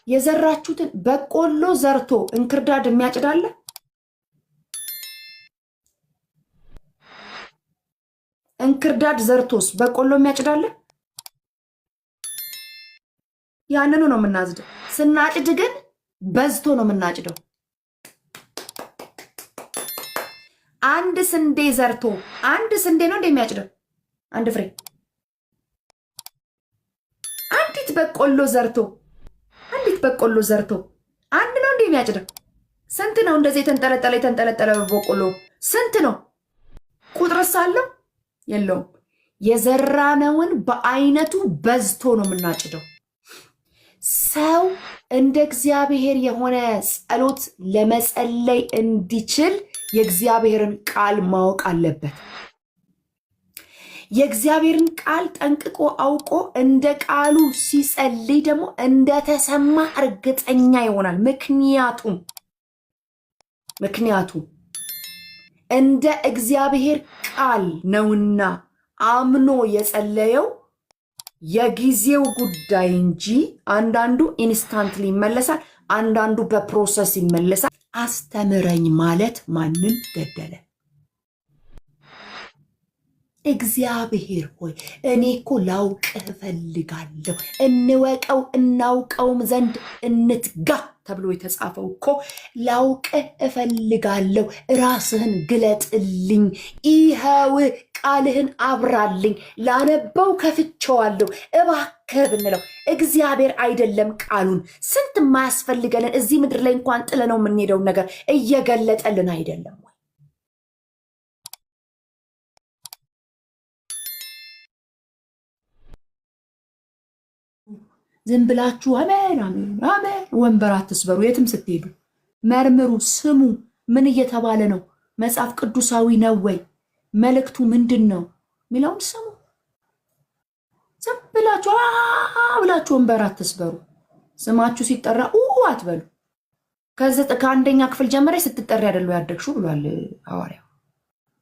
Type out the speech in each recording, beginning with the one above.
የዘራችሁትን በቆሎ ዘርቶ እንክርዳድ የሚያጭዳለ? እንክርዳድ ዘርቶስ በቆሎ የሚያጭዳለ? ያንኑ ነው የምናጭደው። ስናጭድ ግን በዝቶ ነው የምናጭደው። አንድ ስንዴ ዘርቶ አንድ ስንዴ ነው እንደሚያጭደው አንድ ፍሬ። አንዲት በቆሎ ዘርቶ አንድ ነው እንደሚያጭደው። ስንት ነው እንደዚህ የተንጠለጠለ በቆሎ ስንት ነው? ቁጥርስ አለው የለውም? የዘራነውን በአይነቱ በዝቶ ነው የምናጭደው። ሰው እንደ እግዚአብሔር የሆነ ጸሎት ለመጸለይ እንዲችል የእግዚአብሔርን ቃል ማወቅ አለበት። የእግዚአብሔርን ቃል ጠንቅቆ አውቆ እንደ ቃሉ ሲጸልይ ደግሞ እንደተሰማ እርግጠኛ ይሆናል። ምክንያቱም እንደ እግዚአብሔር ቃል ነውና አምኖ የጸለየው የጊዜው ጉዳይ እንጂ አንዳንዱ ኢንስታንትሊ ይመለሳል፣ አንዳንዱ በፕሮሰስ ይመለሳል። አስተምረኝ ማለት ማንን ገደለ? እግዚአብሔር ሆይ እኔ እኮ ላውቅህ እፈልጋለሁ፣ እንወቀው እናውቀውም ዘንድ እንትጋ ተብሎ የተጻፈው እኮ ላውቅህ እፈልጋለሁ፣ ራስህን ግለጥልኝ፣ ይኸው ቃልህን አብራልኝ፣ ላነበው ከፍቼዋለሁ እባክህ ብንለው እግዚአብሔር አይደለም ቃሉን ስንት የማያስፈልገንን እዚህ ምድር ላይ እንኳን ጥለነው የምንሄደውን ነገር እየገለጠልን አይደለም? ዝም ብላችሁ አሜን አሜን አሜን ወንበር አትስበሩ። የትም ስትሄዱ መርምሩ፣ ስሙ። ምን እየተባለ ነው? መጽሐፍ ቅዱሳዊ ነው ወይ? መልእክቱ ምንድን ነው የሚለውን ስሙ። ዝም ብላችሁ ወንበር አትስበሩ። ስማችሁ ሲጠራ አትበሉ። ከአንደኛ ክፍል ጀምረሽ ስትጠሪ አይደለው ያደግሽው ብሏል ሐዋርያው።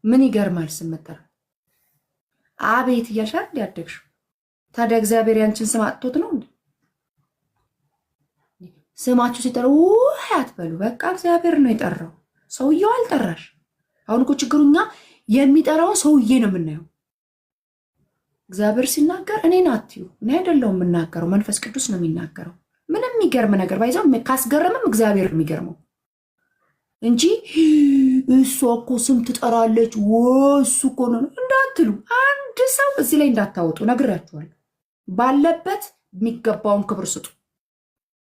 ምን ይገርማል ስም መጠራት። አቤት እያልሽ አይደል ያደግሽው። ታዲያ እግዚአብሔር ያንቺን ስም አጥቶት ነው እንዴ? ስማችሁ ሲጠራ አትበሉ። በቃ እግዚአብሔር ነው የጠራው፣ ሰውየው አልጠራሽ። አሁን እኮ ችግሩኛ የሚጠራው ሰውዬ ነው የምናየው። እግዚአብሔር ሲናገር እኔን አትዩ፣ እኔ አይደለሁም የምናገረው፣ መንፈስ ቅዱስ ነው የሚናገረው። ምንም የሚገርም ነገር ባይዘው ካስገረምም እግዚአብሔር የሚገርመው እንጂ እሷ እኮ ስም ትጠራለች እሱ እኮ ነው እንዳትሉ። አንድ ሰው እዚህ ላይ እንዳታወጡ ነግራችኋለሁ። ባለበት የሚገባውን ክብር ስጡ።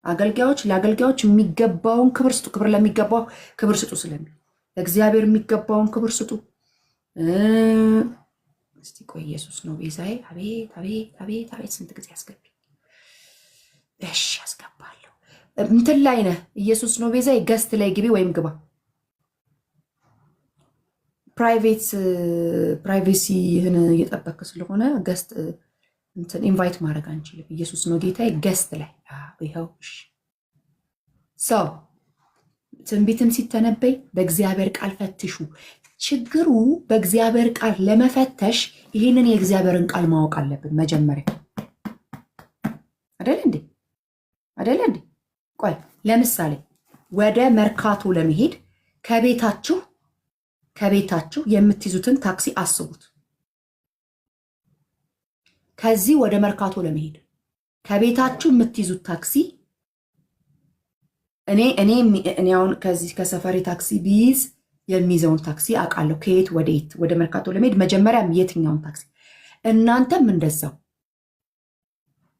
አገልጋዮች ለአገልጋዮች የሚገባውን ክብር ስጡ። ክብር ለሚገባው ክብር ስጡ ስለሚል ለእግዚአብሔር የሚገባውን ክብር ስጡ። እስቲ ቆይ ኢየሱስ ነው ቤዛዬ። አቤት አቤት አቤት አቤት ስንት ጊዜ አስገቢ። እሺ አስገባለሁ። እንትን ላይ ነህ። ኢየሱስ ነው ቤዛዬ። ገስት ላይ ግቢ ወይም ግባ። ፕራይቬሲህን እየጠበክ ስለሆነ ገስት እንትን ኢንቫይት ማድረግ አንችልም። ኢየሱስ ነው ጌታዬ። ገስት ላይ ይኸው። ሰው ትንቢትም ሲተነበይ በእግዚአብሔር ቃል ፈትሹ። ችግሩ በእግዚአብሔር ቃል ለመፈተሽ ይህንን የእግዚአብሔርን ቃል ማወቅ አለብን መጀመሪያ። አደለ እንዴ? ቆይ ለምሳሌ ወደ መርካቶ ለመሄድ ከቤታችሁ የምትይዙትን ታክሲ አስቡት። ከዚህ ወደ መርካቶ ለመሄድ ከቤታችሁ የምትይዙት ታክሲ እኔ አሁን ከዚህ ከሰፈሬ ታክሲ ቢይዝ የሚይዘውን ታክሲ አውቃለሁ። ከየት ወደ የት ወደ መርካቶ ለመሄድ መጀመሪያ የትኛውን ታክሲ። እናንተም እንደዛው።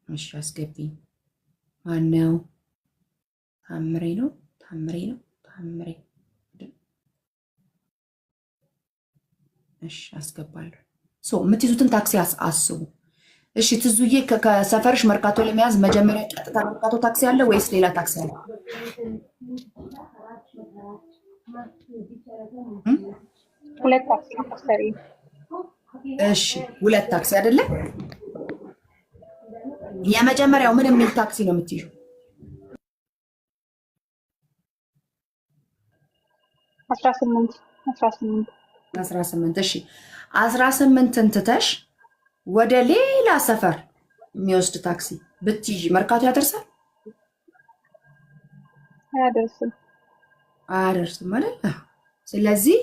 እሺ አስገቢኝ። ማነው? ታምሬ ነው። እሺ አስገባለሁ። የምትይዙትን ታክሲ አስቡ። እሺ ትዙዬ፣ ከሰፈርሽ መርካቶ ለመያዝ መጀመሪያ ቀጥታ መርካቶ ታክሲ አለ ወይስ ሌላ ታክሲ አለ? ሁለት ታክሲ ታሰሪ። እሺ ሁለት ታክሲ አይደለ? የመጀመሪያው ምን የሚል ታክሲ ነው የምትይዙ? 18 እሺ 18ን ትተሽ ወደ ሌላ ሰፈር የሚወስድ ታክሲ ብትይዥ መርካቶ ያደርሳል? አያደርስም ማለት ነው። ስለዚህ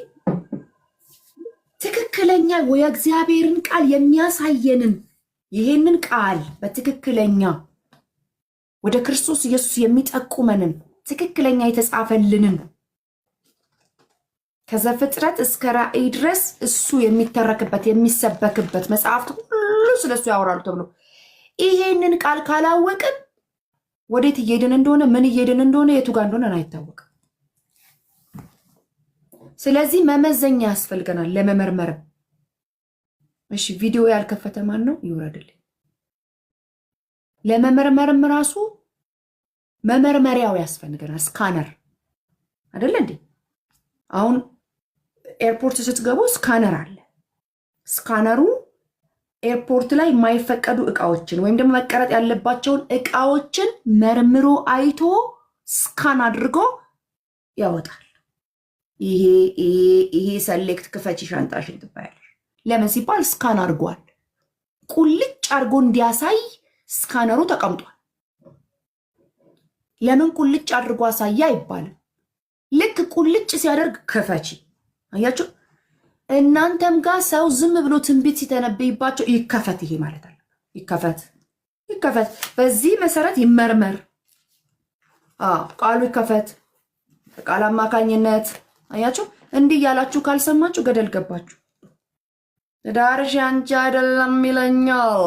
ትክክለኛ የእግዚአብሔርን ቃል የሚያሳየንን ይሄንን ቃል በትክክለኛ ወደ ክርስቶስ ኢየሱስ የሚጠቁመንን ትክክለኛ የተጻፈልንን ከዘፍጥረት እስከ ራእይ ድረስ እሱ የሚተረክበት የሚሰበክበት መጽሐፍት ሁሉ ስለሱ ያወራሉ ተብሎ ይሄንን ቃል ካላወቅን ወዴት እየሄድን እንደሆነ ምን እየሄድን እንደሆነ የቱ ጋር እንደሆነ አይታወቅም። ስለዚህ መመዘኛ ያስፈልገናል ለመመርመር። እሺ ቪዲዮ ያልከፈተ ማን ነው? ይውረድልኝ። ለመመርመርም ራሱ መመርመሪያው ያስፈልገናል። ስካነር አይደለ እንዴ? አሁን ኤርፖርት ስትገቡ ስካነር አለ። ስካነሩ ኤርፖርት ላይ የማይፈቀዱ እቃዎችን ወይም ደግሞ መቀረጥ ያለባቸውን እቃዎችን መርምሮ አይቶ ስካን አድርጎ ያወጣል። ይሄ ሰሌክት ክፈቺ ሻንጣሽን ትባያለሽ። ለምን ሲባል ስካን አድርጓል። ቁልጭ አድርጎ እንዲያሳይ ስካነሩ ተቀምጧል። ለምን ቁልጭ አድርጎ አሳያ አይባልም። ልክ ቁልጭ ሲያደርግ ክፈቺ። አያችሁ፣ እናንተም ጋር ሰው ዝም ብሎ ትንቢት ሲተነበይባቸው ይከፈት፣ ይሄ ማለት አለ ይከፈት፣ በዚህ መሰረት ይመርመር፣ ቃሉ ይከፈት በቃል አማካኝነት። አያችሁ፣ እንዲህ ያላችሁ ካልሰማችሁ ገደል ገባችሁ። ትዳርሽ ያንቺ አይደለም ይለኛል፣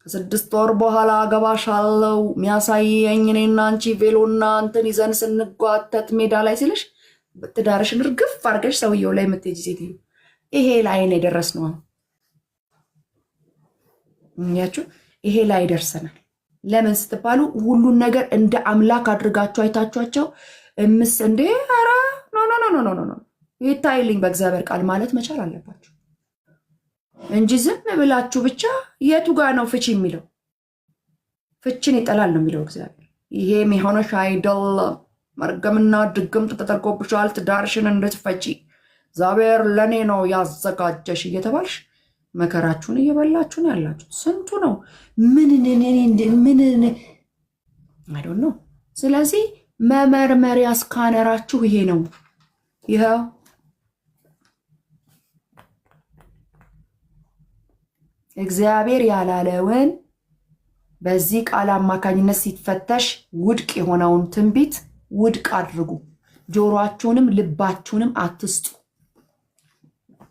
ከ6 ወር በኋላ አገባሻለሁ የሚያሳየኝ እኔና አንቺ ቬሎና እንትን ይዘን ስንጓተት ሜዳ ላይ ሲልሽ ትዳርሽን እርግፍ አድርገሽ ሰውየው ላይ የምትሄጂ ሴትዮ፣ ይሄ ላይ ነው የደረስነው። ያችሁ ይሄ ላይ ደርሰናል። ለምን ስትባሉ ሁሉን ነገር እንደ አምላክ አድርጋችሁ አይታችኋቸው እምስ እንዴ ኧረ ኖ ይታይልኝ በእግዚአብሔር ቃል ማለት መቻል አለባችሁ እንጂ ዝም ብላችሁ ብቻ የቱ ጋር ነው ፍቺ የሚለው? ፍቺን ይጠላል ነው የሚለው እግዚአብሔር። ይሄ የሚሆነሽ አይደለም፣ መርገምና ድግምት ተጠርጎብሻል፣ ትዳርሽን እንድትፈቺ እግዚአብሔር ለእኔ ነው ያዘጋጀሽ እየተባልሽ መከራችሁን እየበላችሁ ነው ያላችሁት። ስንቱ ነው ምን አይዶን ነው። ስለዚህ መመርመሪያ ስካነራችሁ ይሄ ነው። ይኸው እግዚአብሔር ያላለውን በዚህ ቃል አማካኝነት ሲፈተሽ ውድቅ የሆነውን ትንቢት ውድቅ አድርጉ። ጆሮአችሁንም ልባችሁንም አትስጡ።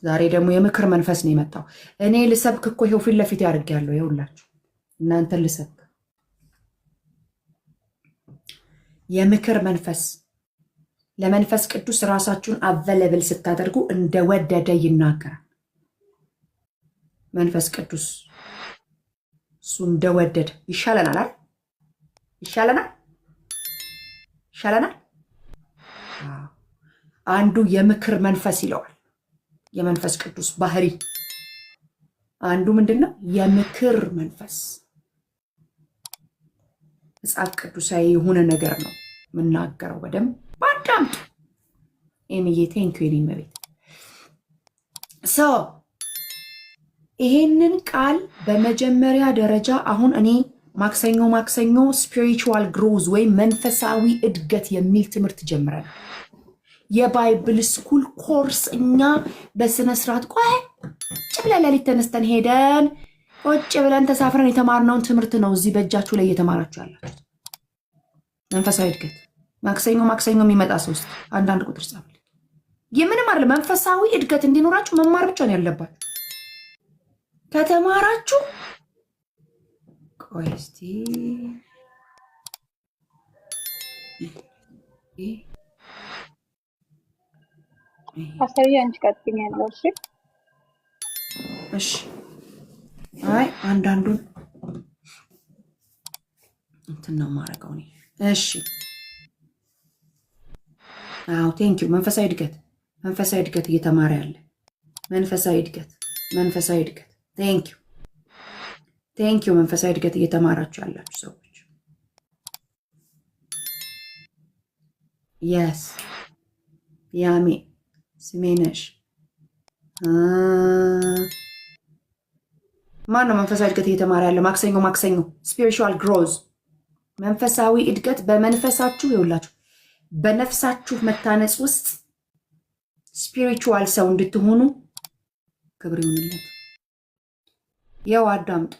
ዛሬ ደግሞ የምክር መንፈስ ነው የመጣው። እኔ ልሰብክ እኮ ይኸው ፊት ለፊት ያደርጋለሁ። ይኸውላችሁ እናንተን ልሰብክ የምክር መንፈስ። ለመንፈስ ቅዱስ ራሳችሁን አቨለብል ስታደርጉ እንደወደደ ይናገራል መንፈስ ቅዱስ። እሱ እንደወደደ ይሻለናል አይደል? ይሻለናል። አንዱ የምክር መንፈስ ይለዋል። የመንፈስ ቅዱስ ባህሪ አንዱ ምንድነው? የምክር መንፈስ። መጽሐፍ ቅዱሳዊ የሆነ ነገር ነው የምናገረው። በደንብ አዳምጡ። ኤምዬ ቴንኪው የኔ መቤት። ይሄንን ቃል በመጀመሪያ ደረጃ አሁን እኔ ማክሰኞ ስፒሪቹዋል ግሮዝ ወይም መንፈሳዊ እድገት የሚል ትምህርት ጀምረናል። የባይብል ስኩል ኮርስ እኛ በስነ ስርዓት ቁጭ ብለን ሌሊት ተነስተን ሄደን ቁጭ ብለን ተሳፍረን የተማርነውን ትምህርት ነው እዚህ በእጃችሁ ላይ እየተማራችሁ ያላችሁት። መንፈሳዊ እድገት ማክሰኞ የሚመጣ ሰው ውስጥ አንዳንድ ቁጥር ጻፍልኝ። የምንም አይደለም። መንፈሳዊ እድገት እንዲኖራችሁ መማር ብቻ ነው ያለባችሁ። ከተማራችሁ ቆይ እስቲ ፓስተርዬ አንቺ ቀጥኛለሁ። እሺ አይ አንዳንዱን እንትን ነው የማደርገው እኔ። እሺ አዎ ቴንኪው። መንፈሳዊ እድገት እየተማረ ያለ መንፈሳዊ እድገት ቴንኪው። መንፈሳዊ እድገት እየተማራችሁ ያላችሁ ሰዎች የስ ያሜ ስሜነሽ ማን ነው መንፈሳዊ እድገት እየተማረ ያለ? ማክሰኞ ስፒሪቹዋል ግሮዝ መንፈሳዊ እድገት በመንፈሳችሁ ይውላችሁ በነፍሳችሁ መታነጽ ውስጥ ስፒሪቹዋል ሰው እንድትሆኑ ክብር ይሁንለት። ያው አዳምጡ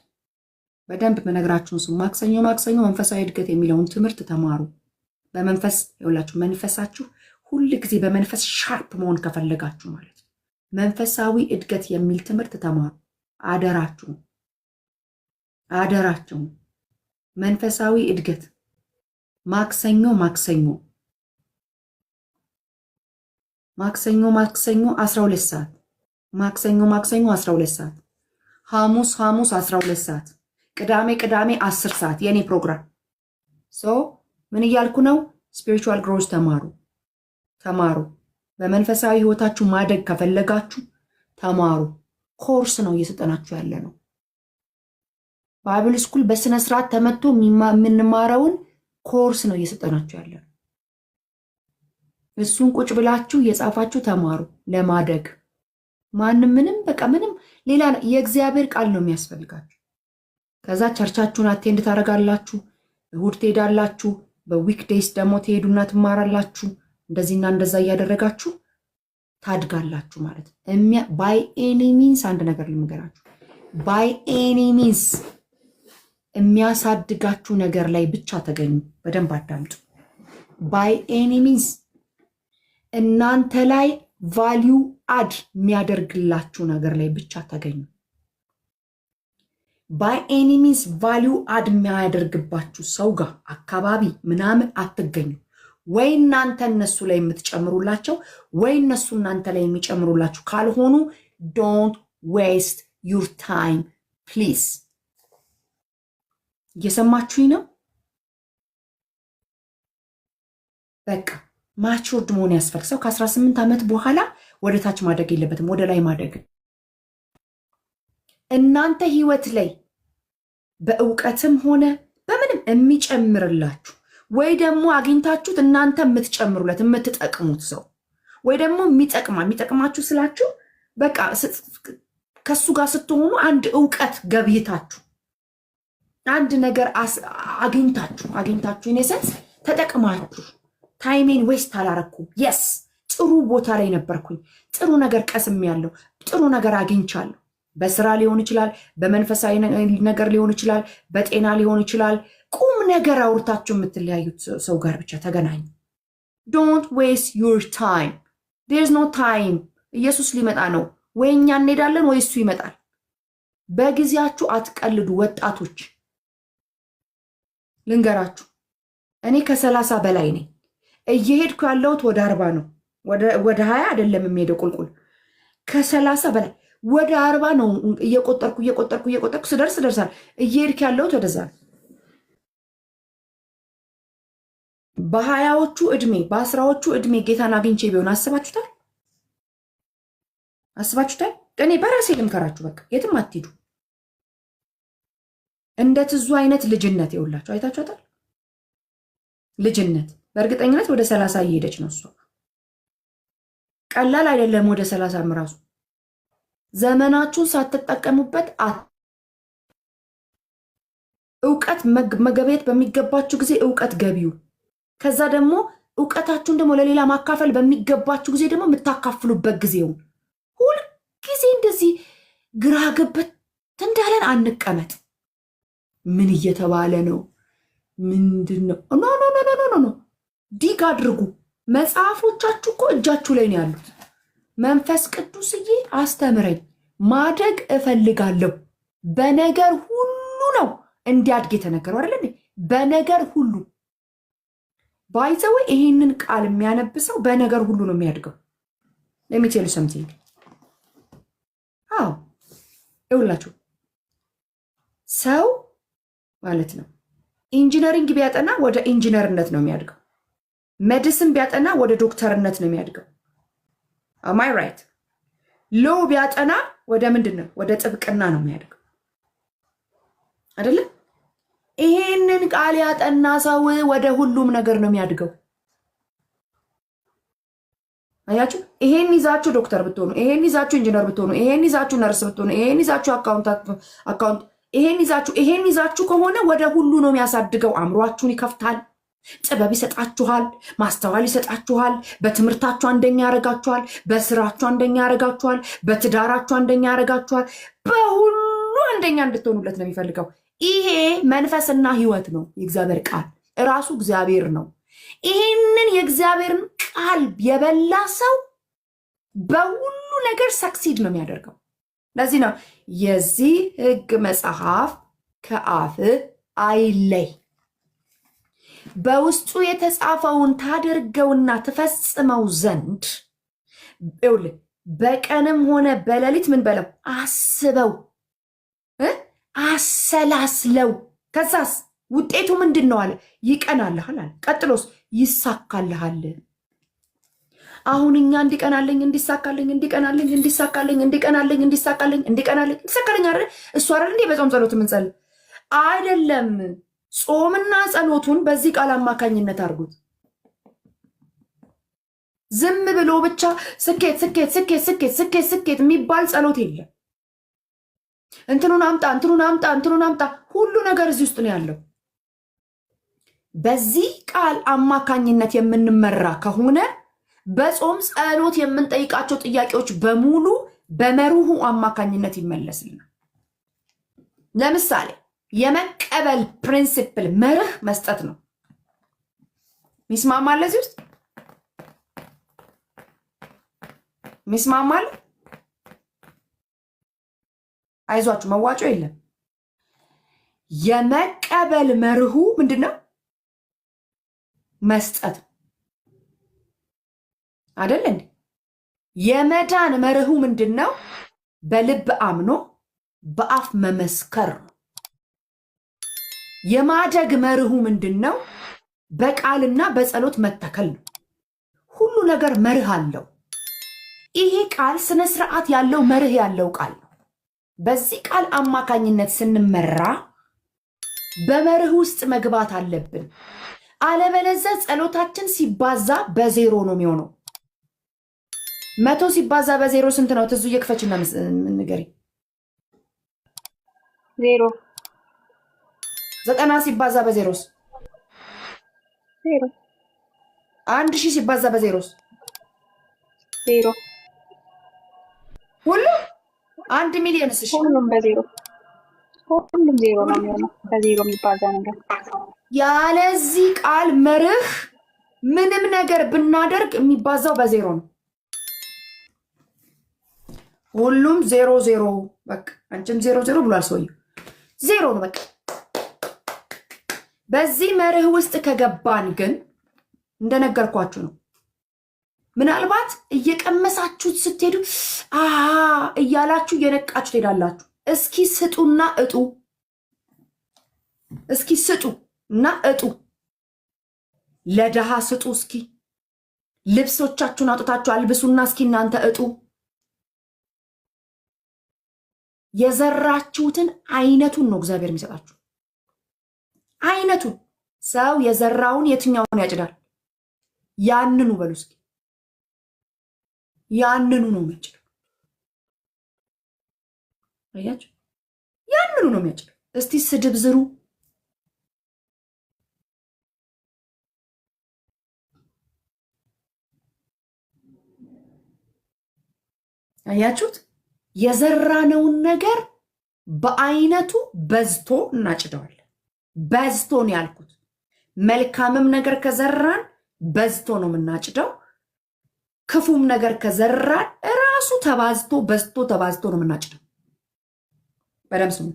በደንብ መነግራችሁን ስሙ። ማክሰኞ መንፈሳዊ እድገት የሚለውን ትምህርት ተማሩ። በመንፈስ ይውላችሁ መንፈሳችሁ ሁል ጊዜ በመንፈስ ሻርፕ መሆን ከፈለጋችሁ ማለት ነው መንፈሳዊ እድገት የሚል ትምህርት ተማሩ። አደራችሁ መንፈሳዊ እድገት ማክሰኞ 12 ሰዓት ማክሰኞ 12 ሰዓት ሐሙስ 12 ሰዓት ቅዳሜ 10 ሰዓት የኔ ፕሮግራም ምን እያልኩ ነው? ስፒሪቹዋል ግሮዝ ተማሩ። በመንፈሳዊ ህይወታችሁ ማደግ ከፈለጋችሁ ተማሩ። ኮርስ ነው እየሰጠናችሁ ያለ ነው። ባይብል ስኩል በስነ ስርዓት ተመቶ የምንማረውን ኮርስ ነው እየሰጠናችሁ ያለ ነው። እሱን ቁጭ ብላችሁ እየጻፋችሁ ተማሩ ለማደግ። ምንም ሌላ የእግዚአብሔር ቃል ነው የሚያስፈልጋችሁ። ከዛ ቸርቻችሁን አቴንድ ታደርጋላችሁ፣ እሁድ ትሄዳላችሁ፣ በዊክዴይስ ደግሞ ትሄዱና ትማራላችሁ። እንደዚህና እንደዛ እያደረጋችሁ ታድጋላችሁ ማለት ነው። ባይ ኤኒ ሚንስ አንድ ነገር ልንገራችሁ፣ ባይ ኤኒ ሚንስ የሚያሳድጋችሁ ነገር ላይ ብቻ ተገኙ። በደንብ አዳምጡ። ባይ ኤኒ ሚንስ እናንተ ላይ ቫሊዩ አድ የሚያደርግላችሁ ነገር ላይ ብቻ ተገኙ። ባይ ኤኒ ሚንስ ቫሊዩ አድ የሚያደርግባችሁ ሰው ጋር አካባቢ ምናምን አትገኙ። ወይ እናንተ እነሱ ላይ የምትጨምሩላቸው ወይ እነሱ እናንተ ላይ የሚጨምሩላችሁ ካልሆኑ ዶንት ዌስት ዩር ታይም ፕሊዝ። እየሰማችሁኝ ነው? በቃ ማቹርድ መሆን ያስፈልግ። ሰው ከ18 ዓመት በኋላ ወደ ታች ማደግ የለበትም፣ ወደ ላይ ማደግ። እናንተ ህይወት ላይ በእውቀትም ሆነ በምንም የሚጨምርላችሁ ወይ ደግሞ አግኝታችሁት እናንተ የምትጨምሩለት የምትጠቅሙት ሰው ወይ ደግሞ የሚጠቅማችሁ ስላችሁ በቃ ከሱ ጋር ስትሆኑ አንድ እውቀት ገብይታችሁ አንድ ነገር አግኝታችሁ ኢኔሰንስ ተጠቅማችሁ ታይሜን ዌስት አላረኩም። የስ ጥሩ ቦታ ላይ ነበርኩኝ፣ ጥሩ ነገር ቀስሜያለሁ፣ ጥሩ ነገር አግኝቻለሁ። በስራ ሊሆን ይችላል፣ በመንፈሳዊ ነገር ሊሆን ይችላል፣ በጤና ሊሆን ይችላል። ቁም ነገር አውርታችሁ የምትለያዩት ሰው ጋር ብቻ ተገናኙ። ዶንት ዌስት ዩር ታይም። ዴርስ ኖ ታይም። ኢየሱስ ሊመጣ ነው። ወይ እኛ እንሄዳለን ወይ እሱ ይመጣል። በጊዜያችሁ አትቀልዱ ወጣቶች። ልንገራችሁ፣ እኔ ከ30 በላይ ነኝ። እየሄድኩ ያለሁት ወደ 40 ነው። ወደ 20 አይደለም የሚሄደው ቁልቁል። ከ30 በላይ ወደ 40 ነው። እየቆጠርኩ ስደርስ ደርሳል። እየሄድኩ ያለሁት ወደዛ ነው። በ20ዎቹ ዕድሜ በ10ዎቹ ዕድሜ ጌታን አግኝቼ ቢሆን አስባችሁታል? እኔ በራሴ ልምከራችሁ፣ በቃ የትም አትሄዱ። እንደ ትዙ አይነት ልጅነት ይውላችሁ አይታችኋታል? ልጅነት በእርግጠኝነት ወደ 30 እየሄደች ነው እሷ። ቀላል አይደለም። ወደ 30 ራሱ ዘመናችሁን ሳትጠቀሙበት እውቀት መገበየት በሚገባችሁ ጊዜ እውቀት ገቢው። ከዛ ደግሞ እውቀታችሁን ደግሞ ለሌላ ማካፈል በሚገባችሁ ጊዜ ደግሞ የምታካፍሉበት ጊዜውን። ሁልጊዜ እንደዚህ ግራ ገብት እንዳለን አንቀመጥ። ምን እየተባለ ነው? ምንድን ነው? ኖ ዲግ አድርጉ። መጽሐፎቻችሁ እኮ እጃችሁ ላይ ነው ያሉት። መንፈስ ቅዱስዬ አስተምረኝ፣ ማደግ እፈልጋለሁ። በነገር ሁሉ ነው እንዲያድግ የተነገረው አይደለ? በነገር ሁሉ ባይዘው ይሄንን ቃል የሚያነብሰው በነገር ሁሉ ነው የሚያድገው። ለሚቴሉ ሰምቲንግ ይውላችሁ ሰው ማለት ነው ኢንጂነሪንግ ቢያጠና ወደ ኢንጂነርነት ነው የሚያድገው። ሜዲሲን ቢያጠና ወደ ዶክተርነት ነው የሚያድገው። አማይ ራይት? ሎ ቢያጠና ወደ ምንድን ነው? ወደ ጥብቅና ነው የሚያድገው አይደለም? ይሄንን ቃል ያጠና ሰው ወደ ሁሉም ነገር ነው የሚያድገው። አያችሁ? ይሄን ይዛችሁ ዶክተር ብትሆኑ፣ ይሄን ይዛችሁ ኢንጂነር ብትሆኑ፣ ይሄን ይዛችሁ ነርስ ብትሆኑ፣ ይሄን ይዛችሁ አካውንት ይሄን ይዛችሁ ከሆነ ወደ ሁሉ ነው የሚያሳድገው። አእምሯችሁን ይከፍታል፣ ጥበብ ይሰጣችኋል፣ ማስተዋል ይሰጣችኋል። በትምህርታችሁ አንደኛ ያረጋችኋል፣ በስራችሁ አንደኛ ያረጋችኋል፣ በትዳራችሁ አንደኛ ያረጋችኋል። በሁሉ አንደኛ እንድትሆኑለት ነው የሚፈልገው። ይሄ መንፈስና ህይወት ነው። የእግዚአብሔር ቃል እራሱ እግዚአብሔር ነው። ይሄንን የእግዚአብሔርን ቃል የበላ ሰው በሁሉ ነገር ሰክሲድ ነው የሚያደርገው። ለዚህ ነው የዚህ ህግ መጽሐፍ ከአፍህ አይለይ፣ በውስጡ የተጻፈውን ታደርገውና ትፈጽመው ዘንድ በቀንም ሆነ በሌሊት ምን በለው አስበው፣ አሰላስለው። ከዛስ ውጤቱ ምንድን ነው አለ? ይቀናልሃል አለ። ቀጥሎስ ይሳካልሃል። አሁን እኛ እንዲቀናለኝ እንዲሳካለኝ እንዲቀናለኝ እንዲሳካለኝ እንዲቀናለኝ እንዲሳካለኝ እንዲቀናለኝ እንዲሳካለኝ አይደል? እሱ አይደል እንዴ በጾም ጸሎት የምንጸል አይደለም? ጾምና ጸሎቱን በዚህ ቃል አማካኝነት አድርጉት። ዝም ብሎ ብቻ ስኬት ስኬት ስኬት ስኬት ስኬት ስኬት የሚባል ጸሎት የለም። እንትኑን አምጣ እንትኑን አምጣ እንትኑን አምጣ፣ ሁሉ ነገር እዚህ ውስጥ ነው ያለው። በዚህ ቃል አማካኝነት የምንመራ ከሆነ በጾም ጸሎት የምንጠይቃቸው ጥያቄዎች በሙሉ በመርሁ አማካኝነት ይመለስልናል። ለምሳሌ የመቀበል ፕሪንሲፕል መርህ መስጠት ነው። ሚስማማል? እዚህ ውስጥ ሚስማማል? አይዟችሁ፣ መዋጮ የለም። የመቀበል መርሁ ምንድነው? መስጠት አይደል እንዴ? የመዳን መርሁ ምንድነው? በልብ አምኖ በአፍ መመስከር ነው። የማደግ መርሁ ምንድነው? በቃልና በጸሎት መተከል ነው። ሁሉ ነገር መርህ አለው። ይሄ ቃል ስነ ስርዓት ያለው መርህ ያለው ቃል ነው። በዚህ ቃል አማካኝነት ስንመራ በመርህ ውስጥ መግባት አለብን። አለበለዚያ ጸሎታችን ሲባዛ በዜሮ ነው የሚሆነው። 100 ሲባዛ በዜሮ ስንት ነው? ትዙ እየክፈችና ንገሪ። ዜሮ። 90 ሲባዛ በዜሮስ? ዜሮ። 1000 ሲባዛ በዜሮስ? ዜሮ። ሁሉ 1 ሚሊዮን እሺ፣ ሁሉም በዜሮ፣ ሁሉም ዜሮ ነው የሚሆነው። በዜሮ የሚባዛ ነገር። ያለዚህ ቃል መርህ ምንም ነገር ብናደርግ የሚባዛው በዜሮ ነው። ሁሉም ዜሮ ዜሮ። በቃ አንቺም ዜሮ ዜሮ ብሏል ሰውየው። ዜሮ ነው በቃ። በዚህ መርህ ውስጥ ከገባን ግን እንደነገርኳችሁ ነው። ምናልባት እየቀመሳችሁት ስትሄዱ እያላችሁ እየነቃችሁ ትሄዳላችሁ። እስኪ ስጡና እጡ። እስኪ ስጡ እና እጡ። ለድሃ ስጡ። እስኪ ልብሶቻችሁን አውጥታችሁ አልብሱና እስኪ እናንተ እጡ። የዘራችሁትን አይነቱን ነው እግዚአብሔር የሚሰጣችሁ። አይነቱን። ሰው የዘራውን የትኛውን ያጭዳል? ያንኑ በሉ እስኪ። ያንኑ ነው የሚያጭደው። አያችሁ? ያንኑ ነው የሚያጭደው። እስቲ ስድብ ዝሩ። አያችሁት? የዘራነውን ነገር በአይነቱ በዝቶ እናጭደዋለን። በዝቶ ነው ያልኩት። መልካምም ነገር ከዘራን በዝቶ ነው የምናጭደው። ክፉም ነገር ከዘራን እራሱ ተባዝቶ በዝቶ ተባዝቶ ነው የምናጭደው። በደምብ ስሙ።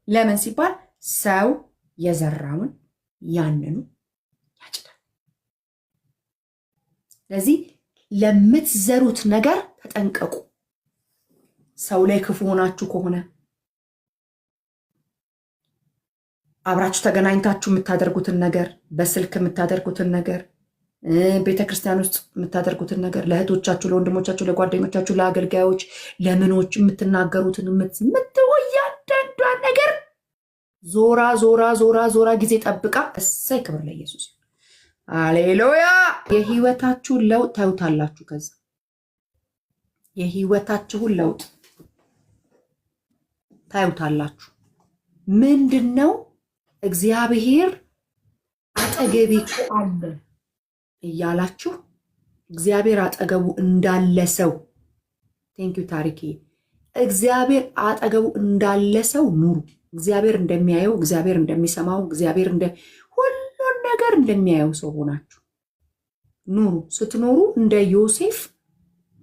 ለምን ሲባል ሰው የዘራውን ያንኑ ያጭዳል። ስለዚህ ለምትዘሩት ነገር ተጠንቀቁ። ሰው ላይ ክፉ ሆናችሁ ከሆነ አብራችሁ ተገናኝታችሁ የምታደርጉትን ነገር፣ በስልክ የምታደርጉትን ነገር፣ ቤተክርስቲያን ውስጥ የምታደርጉትን ነገር፣ ለእህቶቻችሁ፣ ለወንድሞቻችሁ፣ ለጓደኞቻችሁ፣ ለአገልጋዮች፣ ለምኖች የምትናገሩትን እያንዳንዷን ነገር ዞራ ዞራ ዞራ ዞራ ጊዜ ጠብቃ እሰይ ክብር ለኢየሱስ። ሃሌሉያ። የህይወታችሁን ለውጥ ታዩታላችሁ። ከዛ የህይወታችሁን ለውጥ ታዩታላችሁ። ምንድነው? እግዚአብሔር አጠገቤ እኮ አለ እያላችሁ እግዚአብሔር አጠገቡ እንዳለ ሰው ቴንኪዩ ታሪኬ። እግዚአብሔር አጠገቡ እንዳለ ሰው ኑሩ። እግዚአብሔር እንደሚያየው፣ እግዚአብሔር እንደሚሰማው፣ እግዚአብሔር ሁሉን ነገር እንደሚያየው ሰው ሆናችሁ ኑሩ። ስትኖሩ እንደ ዮሴፍ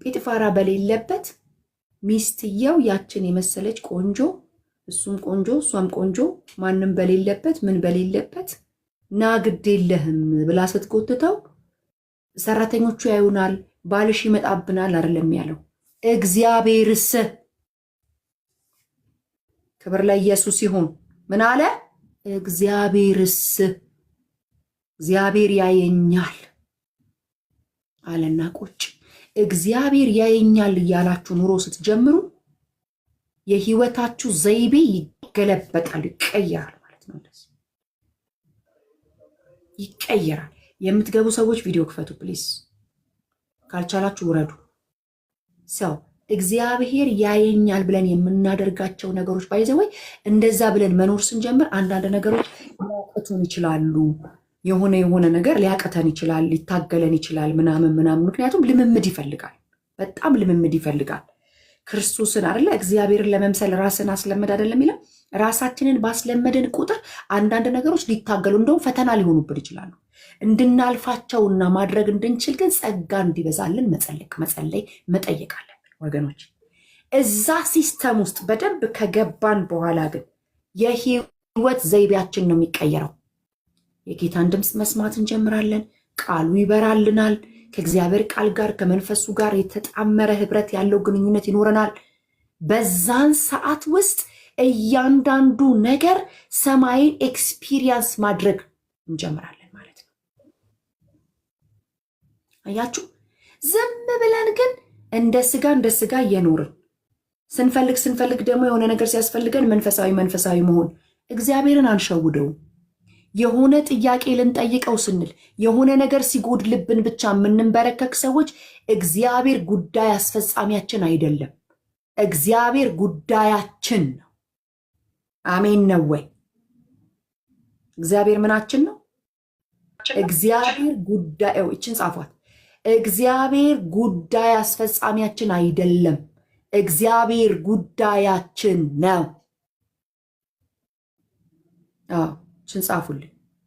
ጲጥፋራ በሌለበት ሚስትየው ያችን የመሰለች ቆንጆ፣ እሱም ቆንጆ እሷም ቆንጆ፣ ማንም በሌለበት ምን በሌለበት ና ግድ የለህም ብላ ስትጎትተው ሰራተኞቹ ያዩናል፣ ባልሽ ይመጣብናል አይደለም ያለው። እግዚአብሔርስ ክብር ለኢየሱስ ይሁን። ምን አለ? እግዚአብሔርስ እግዚአብሔር ያየኛል አለና ቁጭ። እግዚአብሔር ያየኛል እያላችሁ ኑሮ ስትጀምሩ የህይወታችሁ ዘይቤ ይገለበጣል፣ ይቀየራል ማለት ነው። እንደዚህ ይቀየራል። የምትገቡ ሰዎች ቪዲዮ ክፈቱ ፕሊዝ፣ ካልቻላችሁ ውረዱ። ሰው እግዚአብሔር ያየኛል ብለን የምናደርጋቸው ነገሮች ባይዘወይ እንደዛ ብለን መኖር ስንጀምር አንዳንድ ነገሮች ሊያቀቱን ይችላሉ። የሆነ ነገር ሊያቀተን ይችላል፣ ሊታገለን ይችላል ምናምን። ምክንያቱም ልምምድ ይፈልጋል፣ በጣም ልምምድ ይፈልጋል። ክርስቶስን አይደለ እግዚአብሔርን ለመምሰል ራስን አስለመድ አይደለም ይላል። ራሳችንን ባስለመድን ቁጥር አንዳንድ ነገሮች ሊታገሉ እንደውም ፈተና ሊሆኑብን ይችላሉ። እንድናልፋቸውና ማድረግ እንድንችል ግን ጸጋ እንዲበዛልን መጸለይ መጠየቅ አለብን ወገኖች። እዛ ሲስተም ውስጥ በደንብ ከገባን በኋላ ግን የህይወት ዘይቤያችን ነው የሚቀየረው። የጌታን ድምፅ መስማት እንጀምራለን። ቃሉ ይበራልናል። ከእግዚአብሔር ቃል ጋር ከመንፈሱ ጋር የተጣመረ ህብረት ያለው ግንኙነት ይኖረናል። በዛን ሰዓት ውስጥ እያንዳንዱ ነገር ሰማይን ኤክስፒሪየንስ ማድረግ እንጀምራለን ማለት ነው። አያችሁ፣ ዝም ብለን ግን እንደ ስጋ እየኖርን ስንፈልግ ደግሞ የሆነ ነገር ሲያስፈልገን መንፈሳዊ መሆን እግዚአብሔርን አንሸውደውም። የሆነ ጥያቄ ልንጠይቀው ስንል የሆነ ነገር ሲጎድልብን ብቻ የምንበረከክ ሰዎች እግዚአብሔር ጉዳይ አስፈጻሚያችን አይደለም። እግዚአብሔር ጉዳያችን ነው። አሜን ነው ወይ? እግዚአብሔር ምናችን ነው? እግዚአብሔር ጉዳይ እችን ጻፏት። እግዚአብሔር ጉዳይ አስፈጻሚያችን አይደለም። እግዚአብሔር ጉዳያችን ነው።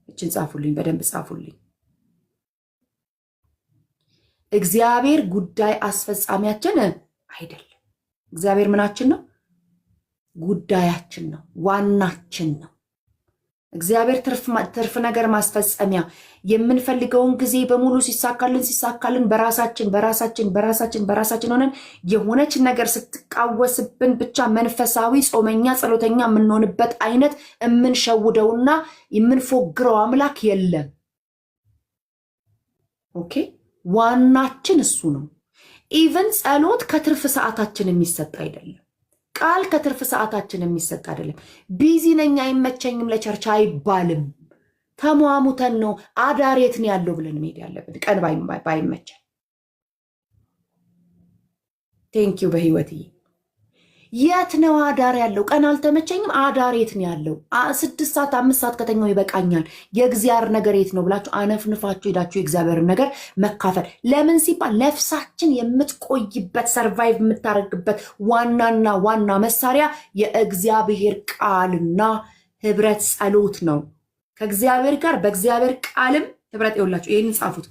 እችን ጻፉልኝ፣ በደንብ ጻፉልኝ። እግዚአብሔር ጉዳይ አስፈጻሚያችን አይደለም። እግዚአብሔር ምናችን ነው? ጉዳያችን ነው፣ ዋናችን ነው። እግዚአብሔር ትርፍ ነገር ማስፈጸሚያ፣ የምንፈልገውን ጊዜ በሙሉ ሲሳካልን በራሳችን ሆነን የሆነች ነገር ስትቃወስብን ብቻ መንፈሳዊ ጾመኛ ጸሎተኛ የምንሆንበት አይነት የምንሸውደውና የምንፎግረው አምላክ የለም። ኦኬ፣ ዋናችን እሱ ነው። ኢቨን ጸሎት ከትርፍ ሰዓታችን የሚሰጥ አይደለም። ቃል ከትርፍ ሰዓታችን የሚሰጥ አይደለም። ቢዚ ነኝ አይመቸኝም ለቸርች አይባልም። ተሟሙተን ነው አዳሬት ነው ያለው ብለን መሄድ ያለብን። ቀን ባይመቸን ቴንኪዩ በህይወትዬ። የት ነው አዳር ያለው? ቀን አልተመቸኝም አዳር የት ነው ያለው? 6 ሰዓት 5 ሰዓት ከተኛው ይበቃኛል። የእግዚአብሔር ነገር የት ነው ብላችሁ አነፍንፋችሁ ሄዳችሁ የእግዚአብሔርን ነገር መካፈል። ለምን ሲባል ነፍሳችን የምትቆይበት ሰርቫይቭ የምታደርግበት ዋናና ዋና መሳሪያ የእግዚአብሔር ቃልና ህብረት ጸሎት ነው። ከእግዚአብሔር ጋር በእግዚአብሔር ቃልም ህብረት ይውላችሁ። ይህን ጻፉት።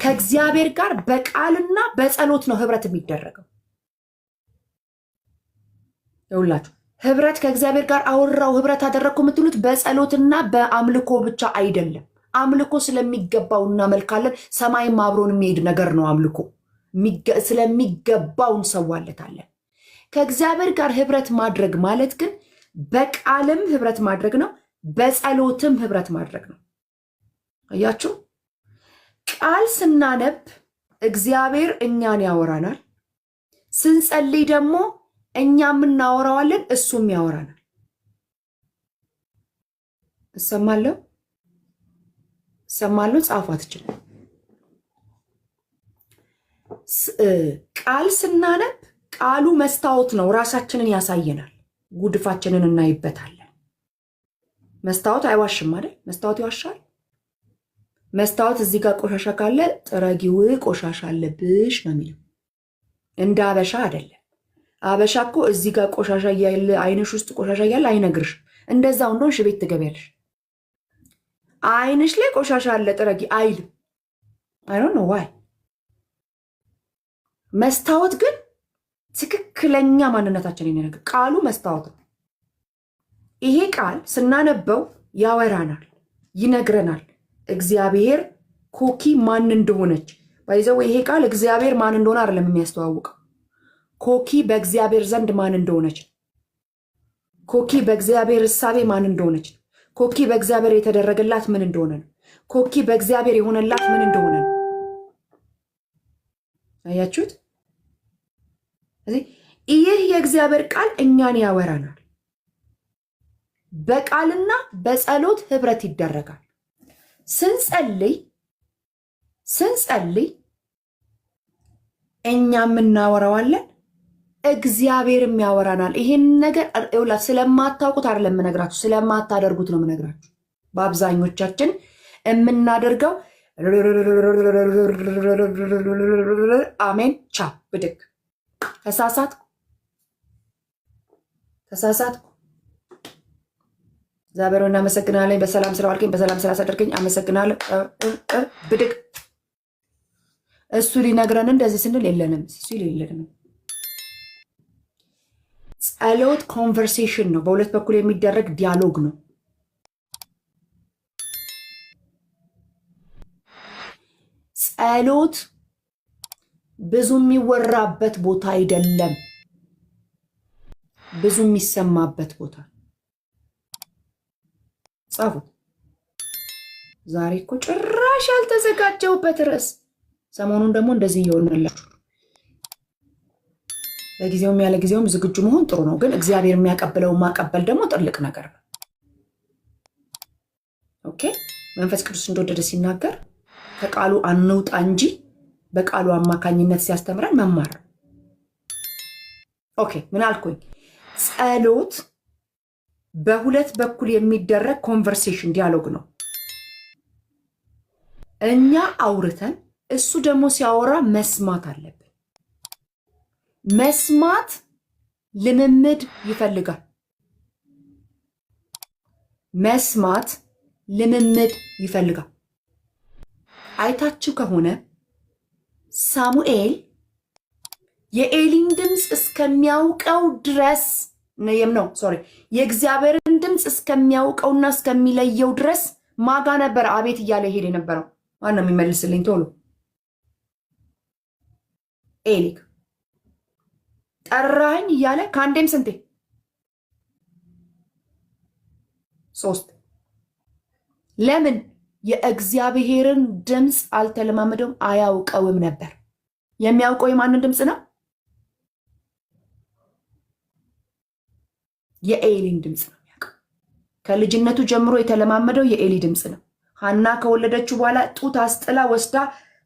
ከእግዚአብሔር ጋር በቃልና በጸሎት ነው ህብረት የሚደረገው። ይውላችሁ ህብረት ከእግዚአብሔር ጋር አወራው ህብረት አደረግኩ የምትሉት በጸሎትና በአምልኮ ብቻ አይደለም። አምልኮ ስለሚገባው እናመልካለን። ሰማይም አብሮን የሚሄድ ነገር ነው። አምልኮ ስለሚገባው እንሰዋለታለን። ከእግዚአብሔር ጋር ህብረት ማድረግ ማለት ግን በቃልም ህብረት ማድረግ ነው፣ በጸሎትም ህብረት ማድረግ ነው። አያችሁ፣ ቃል ስናነብ እግዚአብሔር እኛን ያወራናል። ስንጸልይ ደግሞ እኛም እናወራዋለን፣ እሱም ያወራናል። እሰማለሁ ጻፉ አትችልም። ቃል ስናነብ ቃሉ መስታወት ነው፣ ራሳችንን ያሳየናል፣ ጉድፋችንን እናይበታለን። መስታወት አይዋሽም አይደል? መስታወት ይዋሻል? መስታወት እዚህ ጋር ቆሻሻ ካለ ጥረጊው፣ ቆሻሻ አለብሽ ነው የሚለው። እንደ አበሻ አይደለም። አበሻ እኮ እዚህ ጋር ቆሻሻ እያለ አይንሽ ውስጥ ቆሻሻ እያለ አይነግርሽ። እንደዛው እንደሆንሽ ቤት ትገቢያለሽ። አይንሽ ላይ ቆሻሻ አለ ጥረጊ አይልም። አይ ዶንት ኖ ዋይ። መስታወት ግን ትክክለኛ ማንነታችን የሚነግር ቃሉ መስታወት ነው። ይሄ ቃል ስናነበው ያወራናል፣ ይነግረናል እግዚአብሔር ኮኪ ማን እንደሆነች። ባይዘው ይሄ ቃል እግዚአብሔር ማን እንደሆነ አይደለም የሚያስተዋውቀው፣ ኮኪ በእግዚአብሔር ዘንድ ማን እንደሆነች፣ ኮኪ በእግዚአብሔር እሳቤ ማን እንደሆነች፣ ኮኪ በእግዚአብሔር የተደረገላት ምን እንደሆነ ነው፣ ኮኪ በእግዚአብሔር የሆነላት ምን እንደሆነ ነው። አያችሁት? ይህ የእግዚአብሔር ቃል እኛን ያወራናል። በቃልና በጸሎት ህብረት ይደረጋል። ስንጸልይ እኛም እናወራዋለን፣ እግዚአብሔርም ያወራናል። ይሄን ነገር ስለማታውቁት አይደለም የምነግራችሁ፣ ስለማታደርጉት ነው የምነግራችሁ። በአብዛኞቻችን የምናደርገው አሜን ቻ ብድግ ተሳሳትኩ። እግዚአብሔር እናመሰግናለን። በሰላም ስለዋልከኝ፣ በሰላም ስላሳደርከኝ አመሰግናለሁ። ብድግ እሱ ሊነግረን እንደዚህ ስንል የለንም፣ እሱ የለንም። ጸሎት ኮንቨርሴሽን ነው፣ በሁለት በኩል የሚደረግ ዲያሎግ ነው። ጸሎት ብዙ የሚወራበት ቦታ አይደለም፣ ብዙ የሚሰማበት ቦታ። ጻፉት። ዛሬ እኮ ጭራሽ ያልተዘጋጀውበት ርዕስ። ሰሞኑን ደግሞ እንደዚህ እየሆነላችሁ በጊዜውም ያለ ጊዜውም ዝግጁ መሆን ጥሩ ነው፣ ግን እግዚአብሔር የሚያቀብለውን ማቀበል ደግሞ ጥልቅ ነገር ነው። ኦኬ። መንፈስ ቅዱስ እንደወደደ ሲናገር ከቃሉ አንውጣ እንጂ በቃሉ አማካኝነት ሲያስተምረን መማር። ኦኬ። ምን አልኩኝ? ጸሎት በሁለት በኩል የሚደረግ ኮንቨርሴሽን ዲያሎግ ነው። እኛ አውርተን እሱ ደግሞ ሲያወራ መስማት አለብን። መስማት ልምምድ ይፈልጋል። መስማት ልምምድ ይፈልጋል። አይታችሁ ከሆነ ሳሙኤል የኤሊን ድምፅ እስከሚያውቀው ድረስ ነው የእግዚአብሔርን ድምፅ እስከሚያውቀውና እስከሚለየው ድረስ ማጋ ነበር አቤት እያለ ሄድ የነበረው። ማነው የሚመልስልኝ ቶሎ? ኤሊ ጠራኝ እያለ ከአንዴም ስንቴ? 3። ለምን? የእግዚአብሔርን ድምፅ አልተለማመደውም፣ አያውቀውም ነበር። የሚያውቀው የማንን ድምፅ ነው? የኤሊን ድምፅ ነው የሚያውቀው። ከልጅነቱ ጀምሮ የተለማመደው የኤሊ ድምፅ ነው። ሐና ከወለደችው በኋላ ጡት አስጥላ ወስዳ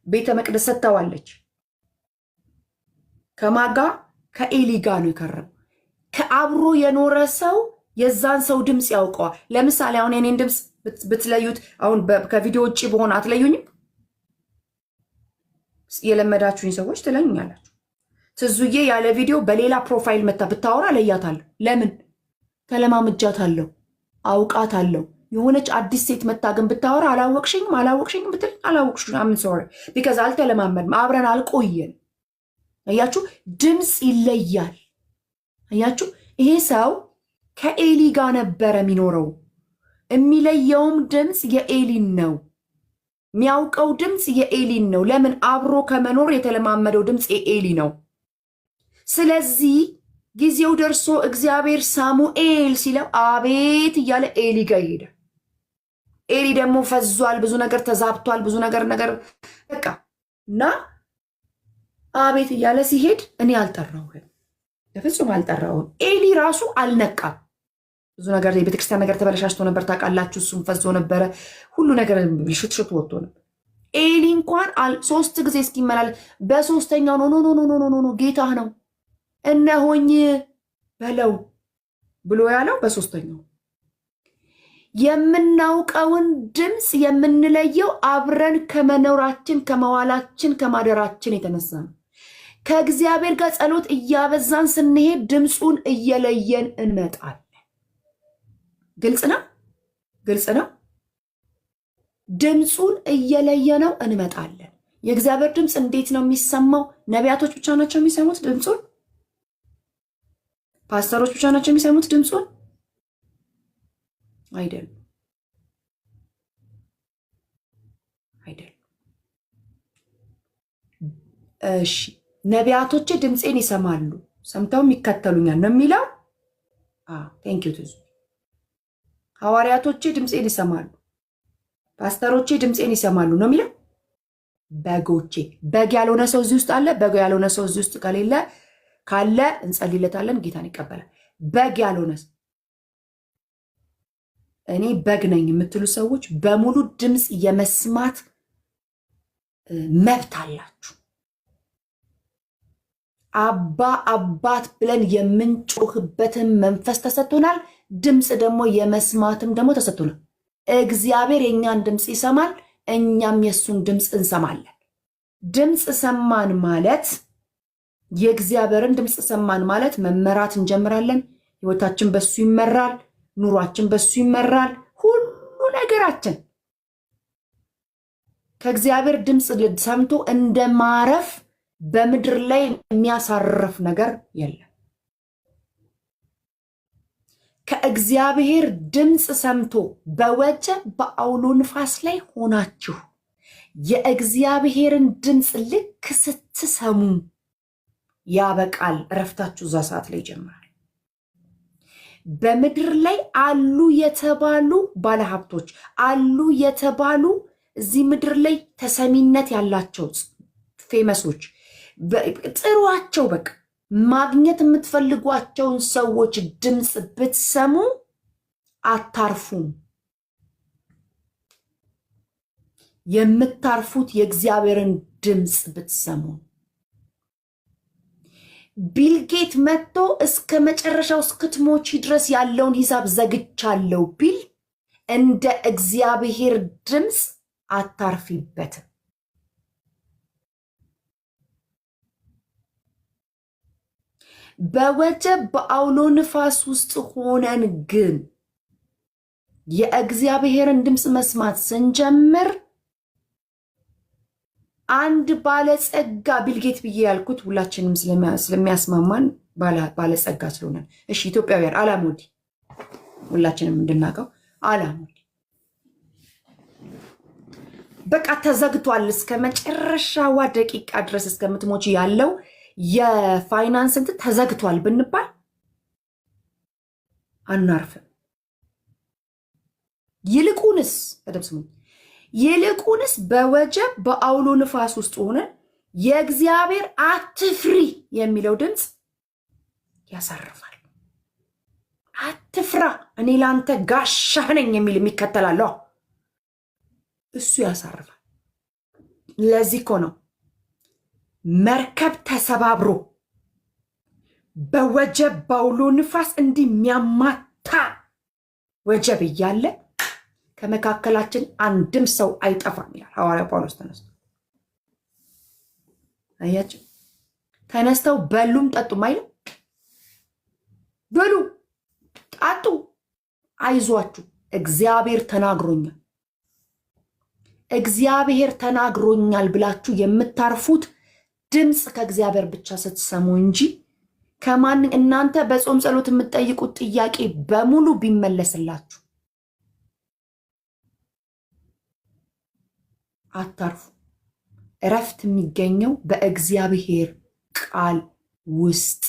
ቤተ መቅደስ ሰጥተዋለች። ከማጋ ከኤሊ ጋር ነው የከረመው። ከአብሮ የኖረ ሰው የዛን ሰው ድምፅ ያውቀዋል። ለምሳሌ አሁን የኔን ድምፅ ብትለዩት፣ አሁን ከቪዲዮ ውጭ በሆነ አትለዩኝም? የለመዳችሁኝ ሰዎች ትለዩኛላችሁ። ትዙዬ ያለ ቪዲዮ በሌላ ፕሮፋይል መታ ብታወራ ለያታለሁ። ለምን? ተለማምጃታለሁ፣ አውቃታለሁ። የሆነች አዲስ ሴት መታ ግን ብታወራ አላወቅሽኝም ብትል አላወቅሽኝም። አምን ሶሪ ቢካዝ አልተለማመድም፣ አብረን አልቆየን። አያችሁ፣ ድምፅ ይለያል። አያችሁ፣ ይሄ ሰው ከኤሊ ጋር ነበረ የሚኖረው። የሚለየውም ድምፅ የኤሊን ነው። የሚያውቀው ድምፅ የኤሊን ነው። ለምን? አብሮ ከመኖር የተለማመደው ድምፅ የኤሊ ነው። ስለዚህ ጊዜው ደርሶ እግዚአብሔር ሳሙኤል ሲለው አቤት እያለ ኤሊ ጋር ይሄዳል። ኤሊ ደግሞ ፈዟል፣ ብዙ ነገር ተዛብቷል፣ ብዙ ነገር በቃ እና አቤት እያለ ሲሄድ እኔ አልጠራሁህም፣ በፍጹም አልጠራሁህም። ኤሊ ራሱ አልነቃም። ብዙ ነገር የቤተክርስቲያን ነገር ተበለሻሽቶ ነበር ታውቃላችሁ። እሱም ፈዞ ነበረ፣ ሁሉ ነገር ሽትሽት ወጥቶ ነበር። ኤሊ እንኳን 3 ጊዜ እስኪመላል በ3ኛው ኖ ጌታህ ነው እነሆኝ በለው ብሎ ያለው በ3ኛው። የምናውቀውን ድምፅ የምንለየው አብረን ከመኖራችን ከመዋላችን ከማደራችን የተነሳ ነው። ከእግዚአብሔር ጋር ጸሎት እያበዛን ስንሄድ ድምፁን እየለየን እንመጣለን። ግልጽ ነው፣ ግልጽ ነው። ድምፁን እየለየነው እንመጣለን። የእግዚአብሔር ድምፅ እንዴት ነው የሚሰማው? ነቢያቶች ብቻ ናቸው የሚሰሙት ድምፁን? ፓስተሮች ብቻ ናቸው የሚሰሙት ድምፁን? አይደለም፣ አይደለም። እሺ ነቢያቶች ድምፄን ይሰማሉ፣ ሰምተውም ይከተሉኛል ነው የሚለው። ቴንክ ዩ ትዙ። ሐዋርያቶቼ ድምፄን ይሰማሉ፣ ፓስተሮቼ ድምፄን ይሰማሉ ነው የሚለው። በጎቼ፣ በግ ያልሆነ ሰው እዚህ ውስጥ አለ? በግ ያልሆነ ሰው እዚህ ውስጥ ከሌለ ካለ እንጸልይለታለን፣ ጌታን ይቀበላል። በግ ያልሆነ እኔ በግ ነኝ የምትሉ ሰዎች በሙሉ ድምፅ የመስማት መብት አላችሁ። አባ አባት ብለን የምንጮህበትን መንፈስ ተሰጥቶናል። ድምፅ ደግሞ የመስማትም ደግሞ ተሰጥቶናል። እግዚአብሔር የእኛን ድምፅ ይሰማል፣ እኛም የእሱን ድምፅ እንሰማለን። ድምፅ ሰማን ማለት የእግዚአብሔርን ድምፅ ሰማን ማለት መመራት እንጀምራለን። ህይወታችን በሱ ይመራል፣ ኑሯችን በሱ ይመራል። ሁሉ ነገራችን ከእግዚአብሔር ድምፅ ሰምቶ እንደ ማረፍ በምድር ላይ የሚያሳርፍ ነገር የለም። ከእግዚአብሔር ድምፅ ሰምቶ በወጀብ በአውሎ ንፋስ ላይ ሆናችሁ የእግዚአብሔርን ድምፅ ልክ ስትሰሙ ያበቃል። እረፍታችሁ እዛ ሰዓት ላይ ይጀምራል። በምድር ላይ አሉ የተባሉ ባለሀብቶች አሉ የተባሉ እዚህ ምድር ላይ ተሰሚነት ያላቸው ፌመሶች ጥሯቸው። በቃ ማግኘት የምትፈልጓቸውን ሰዎች ድምፅ ብትሰሙ አታርፉም። የምታርፉት የእግዚአብሔርን ድምፅ ብትሰሙ። ቢልጌት መጥቶ እስከ መጨረሻው እስክትሞቺ ድረስ ያለውን ሂሳብ ዘግቻለሁ ቢል እንደ እግዚአብሔር ድምፅ አታርፊበትም። በወጀብ በአውሎ ንፋስ ውስጥ ሆነን ግን የእግዚአብሔርን ድምፅ መስማት ስንጀምር አንድ ባለጸጋ ቢልጌት ብዬ ያልኩት ሁላችንም ስለሚያስማማን ባለጸጋ ስለሆነ፣ እሺ ኢትዮጵያውያን አላሙዲ ሁላችንም እንድናውቀው አላሙዲ በቃ ተዘግቷል እስከ መጨረሻዋ ደቂቃ ድረስ እስከምትሞቺ ያለው የፋይናንስ እንትን ተዘግቷል ብንባል አናርፍም። ይልቁንስ በደምብ ስሙ፣ ይልቁንስ በወጀብ በአውሎ ንፋስ ውስጥ ሆነ የእግዚአብሔር አትፍሪ የሚለው ድምፅ ያሳርፋል። አትፍራ እኔ ላንተ ጋሻህ ነኝ የሚል የሚከተላለሁ እሱ ያሳርፋል። ለዚህ እኮ ነው መርከብ ተሰባብሮ በወጀብ በአውሎ ንፋስ እንዲህ የሚያማታ ወጀብ እያለ ከመካከላችን አንድም ሰው አይጠፋም ይላል ሐዋርያ ጳውሎስ። ተነስቶ አያችሁ፣ ተነስተው በሉም ጠጡም አይልም። በሉ ጣጡ፣ አይዟችሁ እግዚአብሔር ተናግሮኛል። እግዚአብሔር ተናግሮኛል ብላችሁ የምታርፉት ድምፅ ከእግዚአብሔር ብቻ ስትሰሙ እንጂ ከማን እናንተ በጾም ጸሎት የምትጠይቁት ጥያቄ በሙሉ ቢመለስላችሁ አታርፉ። እረፍት የሚገኘው በእግዚአብሔር ቃል ውስጥ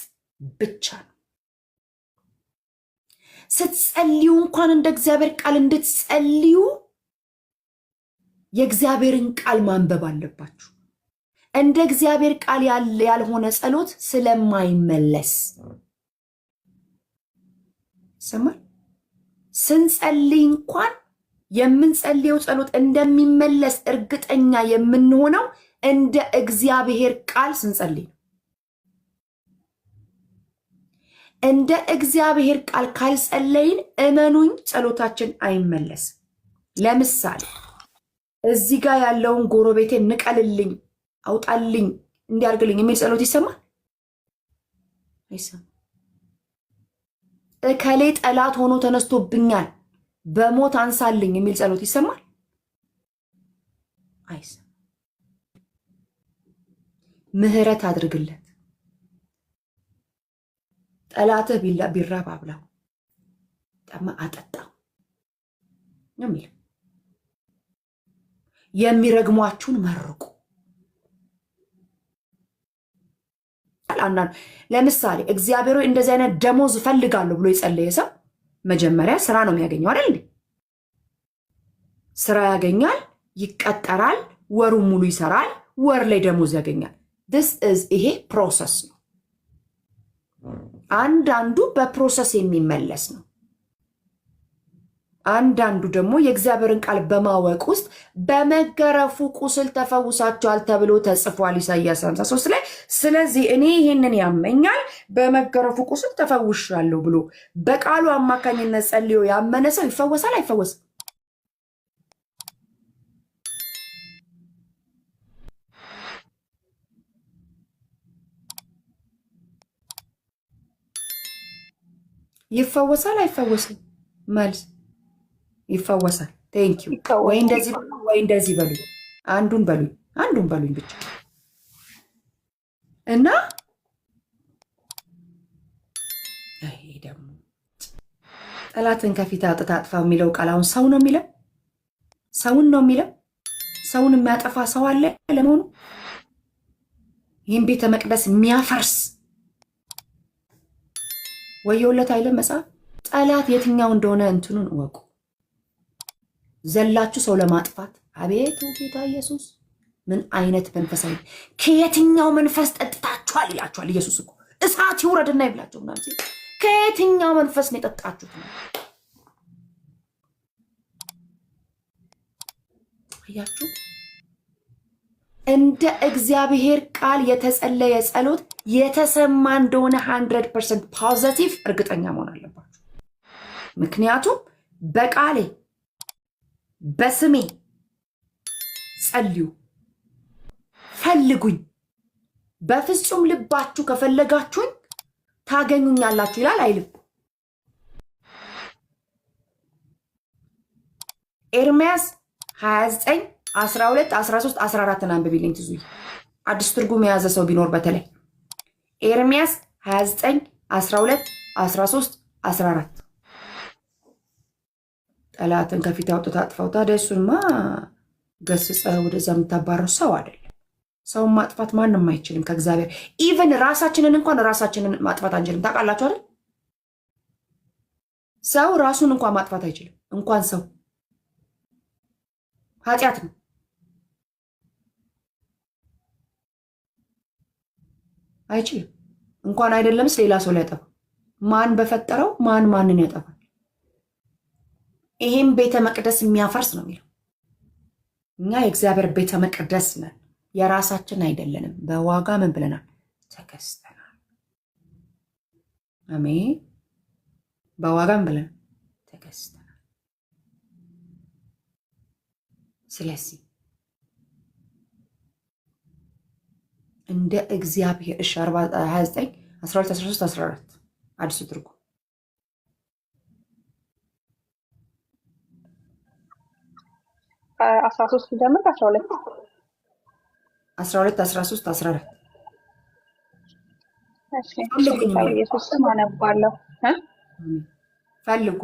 ብቻ ነው። ስትጸልዩ እንኳን እንደ እግዚአብሔር ቃል እንድትጸልዩ የእግዚአብሔርን ቃል ማንበብ አለባችሁ። እንደ እግዚአብሔር ቃል ያልሆነ ጸሎት ስለማይመለስ ሰማይ ስንጸልይ እንኳን የምንጸልየው ጸሎት እንደሚመለስ እርግጠኛ የምንሆነው እንደ እግዚአብሔር ቃል ስንጸልይ ነው። እንደ እግዚአብሔር ቃል ካልጸለይን እመኑኝ ጸሎታችን አይመለስም። ለምሳሌ እዚህ ጋር ያለውን ጎረቤቴን ንቀልልኝ፣ አውጣልኝ፣ እንዲያርግልኝ የሚል ጸሎት ይሰማል አይሰማም? እከሌ ጠላት ሆኖ ተነስቶብኛል በሞት አንሳልኝ የሚል ጸሎት ይሰማል አይሰማም? ምህረት አድርግለት፣ ጠላትህ ቢራብ አብላው፣ ጠማ አጠጣው የሚል የሚረግሟችሁን መርቁ። ለምሳሌ እግዚአብሔር እንደዚህ አይነት ደሞዝ እፈልጋለሁ ብሎ የጸለየ ሰው መጀመሪያ ስራ ነው የሚያገኘው አይደል? ስራ ያገኛል፣ ይቀጠራል፣ ወሩን ሙሉ ይሰራል፣ ወር ላይ ደሞዝ ያገኛል። ይሄ ፕሮሰስ ነው። አንዳንዱ በፕሮሰስ የሚመለስ ነው። አንዳንዱ ደግሞ የእግዚአብሔርን ቃል በማወቅ ውስጥ በመገረፉ ቁስል ተፈውሳቸዋል ተብሎ ተጽፏል ኢሳይያስ 53 ላይ። ስለዚህ እኔ ይህንን ያመኛል በመገረፉ ቁስል ተፈውሻለሁ ብሎ በቃሉ አማካኝነት ጸልዮ ያመነ ሰው ይፈወሳል አይፈወስም? ይፈወሳል አይፈወስም? መልስ ይፈወሳል። ቴንክ ዩ። ወይ እንደዚህ ወይ እንደዚህ በሉኝ፣ አንዱን በሉኝ ብቻ። እና ይሄ ደግሞ ጠላትን ከፊት አውጥተህ አጥፋ የሚለው ቃል አሁን ሰው ነው የሚለው? ሰውን ነው የሚለው? ሰውን የሚያጠፋ ሰው አለ ለመሆኑ? ይህን ቤተ መቅደስ የሚያፈርስ ወየውለት አይልም መጽሐፍ? ጠላት የትኛው እንደሆነ እንትኑን እወቁ። ዘላችሁ ሰው ለማጥፋት አቤቱ ጌታ ኢየሱስ ምን አይነት መንፈሳዊ ከየትኛው መንፈስ ጠጥታችኋል ይላችኋል ኢየሱስ እኮ እሳት ይውረድና ይብላችሁ ምናምን ሲል ከየትኛው መንፈስ ነው የጠጣችሁት? አያችሁ፣ እንደ እግዚአብሔር ቃል የተጸለየ ጸሎት የተሰማ እንደሆነ 100% ፖዚቲቭ እርግጠኛ መሆን አለባችሁ። ምክንያቱም በቃሌ በስሜ ጸልዩ፣ ፈልጉኝ፣ በፍጹም ልባችሁ ከፈለጋችሁኝ ታገኙኛላችሁ ይላል አይልም? ኤርምያስ 29 12 13 14 አንብቢልኝ ትዙይ። አዲስ ትርጉም የያዘ ሰው ቢኖር በተለይ ኤርምያስ 29 12 13 14 ጠላትን ከፊት አውጥታ አጥፋው። ታዲያ እሱንማ ገስጸህ ወደዛ የምታባረው ሰው አይደለም። ሰውን ማጥፋት ማንም አይችልም ከእግዚአብሔር። ኢቨን ራሳችንን ማጥፋት አንችልም። ታውቃላችሁ አይደል? ሰው ራሱን እንኳን ማጥፋት አይችልም። እንኳን ሰው ኃጢአት ነው። አይችልም። እንኳን አይደለምስ ሌላ ሰው ሊያጠፋ። ማን በፈጠረው ማንን ያጠፋል? ይሄም ቤተ መቅደስ የሚያፈርስ ነው የሚለው። እኛ የእግዚአብሔር ቤተ መቅደስ ነን፣ የራሳችን አይደለንም። በዋጋ ምን ብለናል? ተገዝተናል። አሜን። በዋጋ ምን ብለናል? ተገዝተናል። ስለዚህ እንደ እግዚአብሔር 29 12 13 14 አዲሱ ትርጉም 13 ጀምር 12 13 14 እሺ ኢየሱስ ስም አነባለሁ። ፈልጉ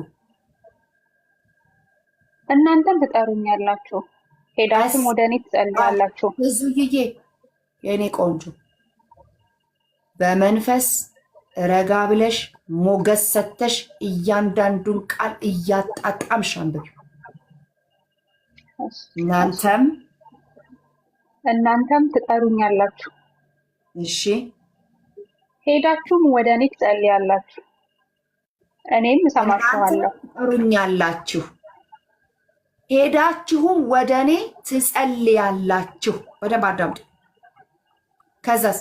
እናንተም ትጠሩኛላችሁ፣ ሄዳችሁም ወደ እኔ ትጸልያላችሁ። ብዙዬ የእኔ ቆንጆ በመንፈስ ረጋ ብለሽ ሞገስ ሰተሽ እያንዳንዱን ቃል እያጣጣምሽ አንብቢ። እናንተም ትጠሩኛላችሁ፣ እሺ፣ ሄዳችሁም ወደ እኔ ትጸልያላችሁ፣ እኔም እሰማችኋለሁ። ትጠሩኛላችሁ፣ ሄዳችሁም ወደ እኔ ትጸልያላችሁ። በደንብ አዳምጡ። ከዛስ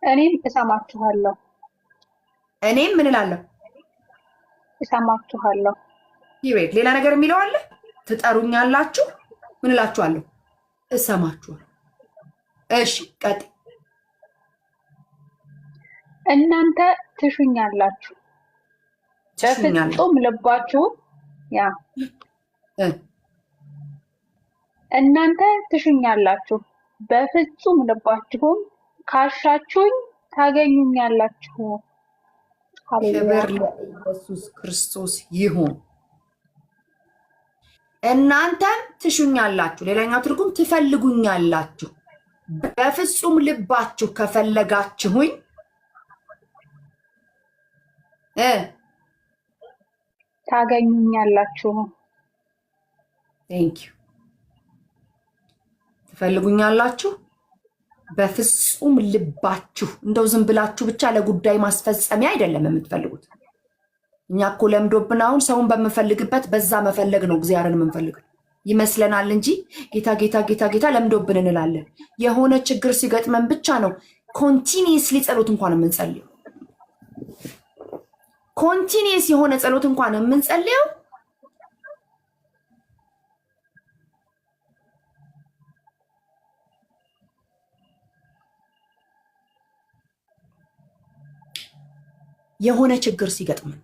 እኔም እሰማችኋለሁ። እኔም ምን እላለሁ? እሰማችኋለሁ። ይቤት ሌላ ነገር የሚለው አለ? ትጠሩኛላችሁ፣ ምን እላችኋለሁ? እሰማችኋለሁ። እሺ ቀጥ እናንተ ትሹኛላችሁ በፍጹም ልባችሁ ያ እናንተ ትሹኛላችሁ በፍጹም ልባችሁም ካሻችሁኝ ታገኙኛላችሁ። ክብር ለኢየሱስ ክርስቶስ ይሁን። እናንተም ትሹኛላችሁ፣ ሌላኛው ትርጉም ትፈልጉኛላችሁ። በፍጹም ልባችሁ ከፈለጋችሁኝ ታገኙኛላችሁ። ቴንክ ዩ። ትፈልጉኛላችሁ በፍጹም ልባችሁ። እንደው ዝም ብላችሁ ብቻ ለጉዳይ ማስፈጸሚያ አይደለም የምትፈልጉት። እኛ እኮ ለምዶብን አሁን ሰውን በምፈልግበት በዛ መፈለግ ነው እግዚአብሔርን የምንፈልገው ይመስለናል እንጂ ጌታ ጌታ ጌታ ጌታ ለምዶብን እንላለን። የሆነ ችግር ሲገጥመን ብቻ ነው ኮንቲኒየስሊ ጸሎት እንኳን የምንጸልየው። ኮንቲኒየስ የሆነ ጸሎት እንኳን የምንጸልየው የሆነ ችግር ሲገጥመን።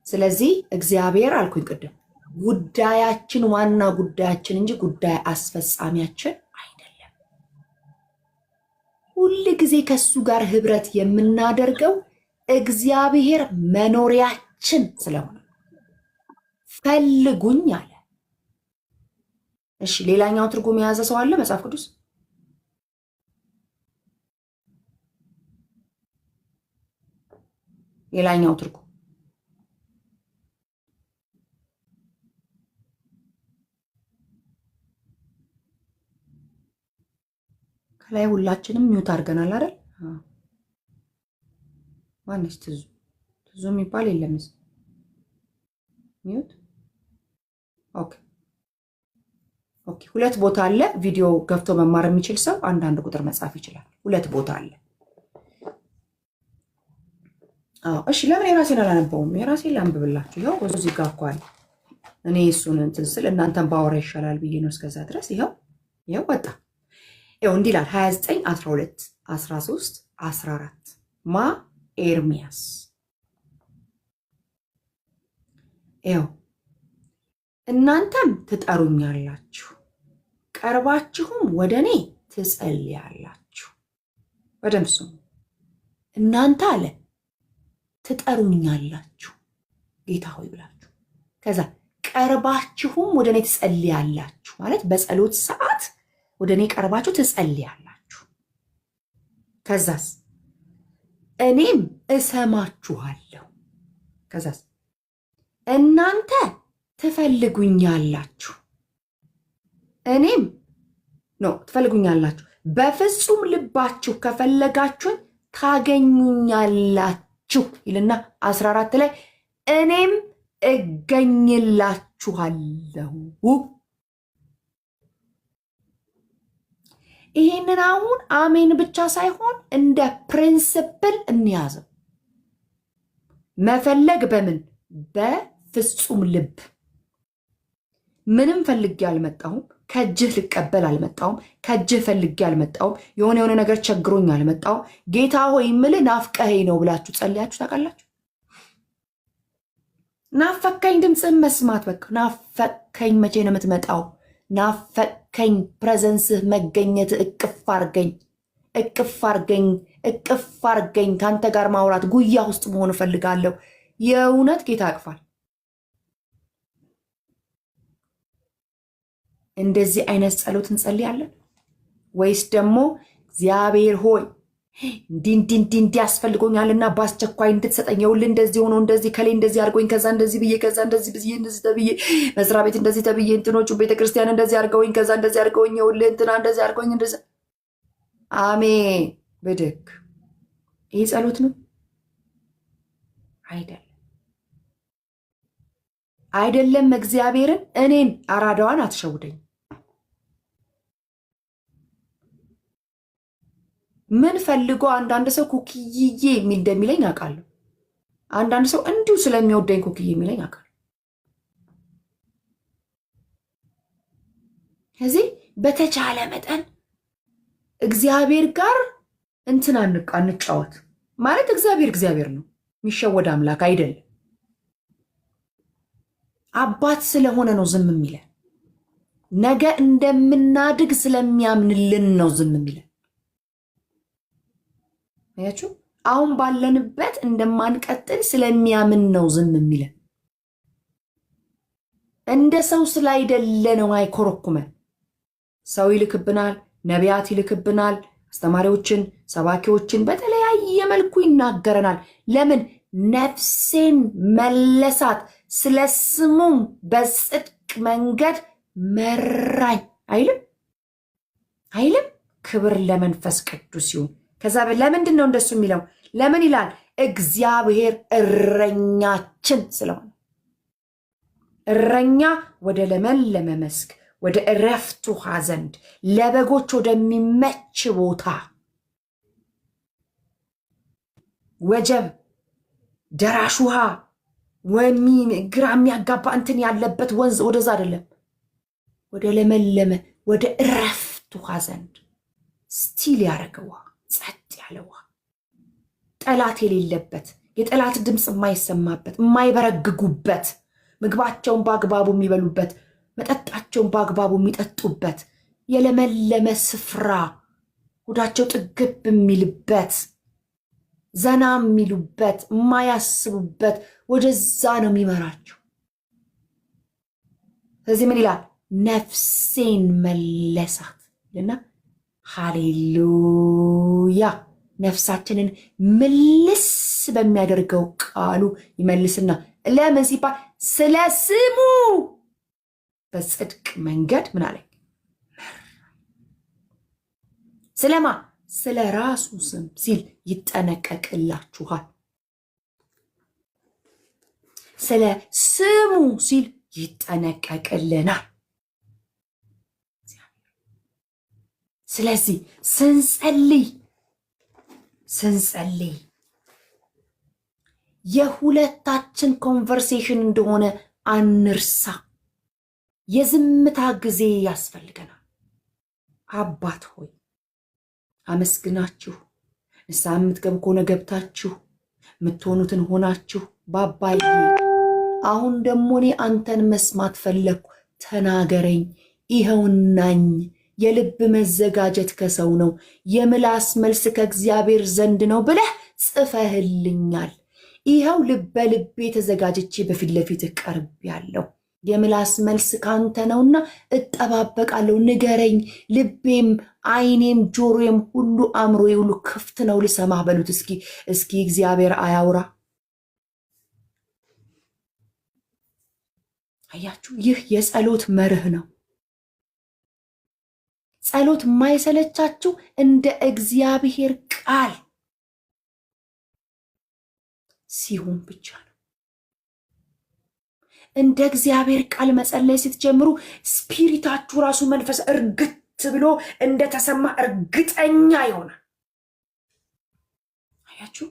ስለዚህ እግዚአብሔር አልኩኝ ቅድም ጉዳያችን ዋና ጉዳያችን እንጂ ጉዳይ አስፈጻሚያችን አይደለም። ሁል ጊዜ ከሱ ጋር ህብረት የምናደርገው እግዚአብሔር መኖሪያችን ስለሆነ ፈልጉኝ አለ። እሺ ሌላኛው ትርጉም የያዘ ሰው አለ መጽሐፍ ቅዱስ? ሌላኛው ትርጉም ከላይ ሁላችንም ሚውት አድርገናል አይደል? ማነች ትዙ? ትዙ የሚባል የለም። ሚውት ኦኬ ኦኬ። ሁለት ቦታ አለ። ቪዲዮ ገብቶ መማር የሚችል ሰው አንዳንድ ቁጥር መጻፍ ይችላል። ሁለት ቦታ አለ። እሺ ለምን የራሴን አላነበውም? የራሴን ላንብብላችሁ። ይኸው እዚህ ጋር እኮ አለ። እኔ እሱን እንትን ስል እናንተን ባወራ ይሻላል ብዬ ነው እስከዛ ድረስ። ይኸው ወጣ። ይኸው እንዲህ ይላል 29 12 13 14 ማ ኤርሚያስ። ይኸው እናንተም ትጠሩኛላችሁ፣ ቀርባችሁም ወደ እኔ ትጸልያላችሁ። በደምብ ስሙ። እናንተ አለ ትጠሩኛላችሁ ጌታ ሆይ ብላችሁ፣ ከዛ ቀርባችሁም ወደ እኔ ትጸልያላችሁ ማለት በጸሎት ሰዓት ወደ እኔ ቀርባችሁ ትጸልያላችሁ። ከዛስ እኔም እሰማችኋለሁ። ከዛስ እናንተ ትፈልጉኛላችሁ፣ እኔም ትፈልጉኛላችሁ፣ በፍጹም ልባችሁ ከፈለጋችሁን ታገኙኛላችሁ ይልና 14 ላይ እኔም እገኝላችኋለሁ። ይሄንን አሁን አሜን ብቻ ሳይሆን እንደ ፕሪንስፕል እንያዘው። መፈለግ በምን? በፍጹም ልብ። ምንም ፈልጌ አልመጣሁም፣ ከእጅህ ልቀበል አልመጣሁም፣ ከእጅህ ፈልጌ አልመጣሁም፣ የሆነ ነገር ቸግሮኝ አልመጣሁም። ጌታ ሆይ የምልህ ናፍቀኸኝ ነው ብላችሁ ጸልያችሁ ታውቃላችሁ? ናፈከኝ ድምፅህን መስማት። በቃ ናፈከኝ፣ መቼ ነው የምትመጣው? ናፈከኝ፣ ፕሬዘንስህ መገኘት፣ እቅፍ አርገኝ፣ እቅፍ አርገኝ፣ እቅፍ አርገኝ፣ ከአንተ ጋር ማውራት፣ ጉያ ውስጥ መሆን እፈልጋለሁ። የእውነት ጌታ ያቅፋል። እንደዚህ አይነት ጸሎት እንጸልያለን ወይስ ደግሞ እግዚአብሔር ሆይ እንዲህ ያስፈልጎኛልና በአስቸኳይ እንድትሰጠኝ፣ ይኸውልህ እንደዚህ ሆኖ እንደዚህ ከላይ እንደዚህ አድርጎኝ፣ ከዛ እንደዚህ ብዬ፣ ከዛ እንደዚህ ብዬ፣ እንደዚህ ተብዬ፣ መስሪያ ቤት እንደዚህ ተብዬ፣ እንትኖቹ ቤተክርስቲያን እንደዚህ አድርገውኝ፣ ከዛ እንደዚህ አድርገውኝ፣ ይኸውልህ እንትና እንደዚህ አድርገውኝ፣ እንደዚህ። አሜን። ብድግ። ይህ ጸሎት ነው አይደለም? አይደለም። እግዚአብሔርን እኔን አራዳዋን አትሸውደኝ። ምን ፈልጎ አንዳንድ ሰው ኩኪዬ የሚል እንደሚለኝ አውቃለሁ። አንዳንድ ሰው እንዲሁ ስለሚወደኝ ኩኪዬ የሚለኝ አውቃለሁ። ከዚህ በተቻለ መጠን እግዚአብሔር ጋር እንትን አንጫወት ማለት እግዚአብሔር ነው፣ የሚሸወድ አምላክ አይደለም። አባት ስለሆነ ነው ዝም የሚለን። ነገ እንደምናድግ ስለሚያምንልን ነው ዝም የሚለን። አያችሁ፣ አሁን ባለንበት እንደማንቀጥል ስለሚያምን ነው ዝም የሚለን። እንደ ሰው ስላይደለ ነው አይኮረኩመን። ሰው ይልክብናል፣ ነቢያት ይልክብናል፣ አስተማሪዎችን፣ ሰባኪዎችን በተለያየ መልኩ ይናገረናል። ለምን? ነፍሴን መለሳት፣ ስለ ስሙም በጽድቅ መንገድ መራኝ አይልም? ክብር ለመንፈስ ቅዱስ ይሁን። ከዛ ለምንድን ነው እንደሱ የሚለው? ለምን ይላል? እግዚአብሔር እረኛችን ስለሆነ። እረኛ ወደ ለመለመ መስክ፣ ወደ እረፍት ውሃ ዘንድ፣ ለበጎች ወደሚመች ቦታ፣ ወጀብ ደራሽ ውሃ ግራ የሚያጋባ እንትን ያለበት ወንዝ ወደዛ አይደለም፣ ወደ ለመለመ ወደ እረፍት ውሃ ዘንድ ስቲል ያደረገ ውሃ፣ ጸጥ ያለ ውሃ፣ ጠላት የሌለበት፣ የጠላት ድምፅ የማይሰማበት፣ የማይበረግጉበት፣ ምግባቸውን በአግባቡ የሚበሉበት፣ መጠጣቸውን በአግባቡ የሚጠጡበት፣ የለመለመ ስፍራ፣ ሆዳቸው ጥግብ የሚልበት፣ ዘና የሚሉበት፣ የማያስቡበት፣ ወደዛ ነው የሚመራቸው። ስለዚህ ምን ይላል? ነፍሴን መለሳት እና ሃሌሉያ፣ ነፍሳችንን ምልስ በሚያደርገው ቃሉ ይመልስና፣ ለምን ሲባል ስለ ስሙ በጽድቅ መንገድ ምን አለ? ስለማ ስለ ራሱ ስም ሲል ይጠነቀቅላችኋል። ስለ ስሙ ሲል ይጠነቀቅልናል። ስለዚህ ስንጸልይ የሁለታችን ኮንቨርሴሽን እንደሆነ አንርሳ። የዝምታ ጊዜ ያስፈልገናል። አባት ሆይ አመስግናችሁ፣ ንስሐ የምትገቡ ከሆነ ገብታችሁ፣ የምትሆኑትን ሆናችሁ፣ ባባዬ አሁን ደግሞ እኔ አንተን መስማት ፈለግኩ፣ ተናገረኝ፣ ይኸውናኝ። የልብ መዘጋጀት ከሰው ነው፣ የምላስ መልስ ከእግዚአብሔር ዘንድ ነው ብለህ ጽፈህልኛል። ይኸው ልበ ልቤ ተዘጋጅቼ በፊት ለፊትህ ቀርቤያለሁ። የምላስ መልስ ካንተ ነውና እጠባበቃለሁ። ንገረኝ። ልቤም ዓይኔም ጆሮዬም ሁሉ አእምሮዬ ሁሉ ክፍት ነው ልሰማህ በሉት። እስኪ እግዚአብሔር አያውራ። አያችሁ፣ ይህ የጸሎት መርህ ነው። ጸሎት የማይሰለቻችሁ እንደ እግዚአብሔር ቃል ሲሆን ብቻ ነው። እንደ እግዚአብሔር ቃል መጸለይ ስትጀምሩ ስፒሪታችሁ ራሱ መንፈስ እርግጥ ብሎ እንደተሰማ እርግጠኛ ይሆናል። አያችሁ፣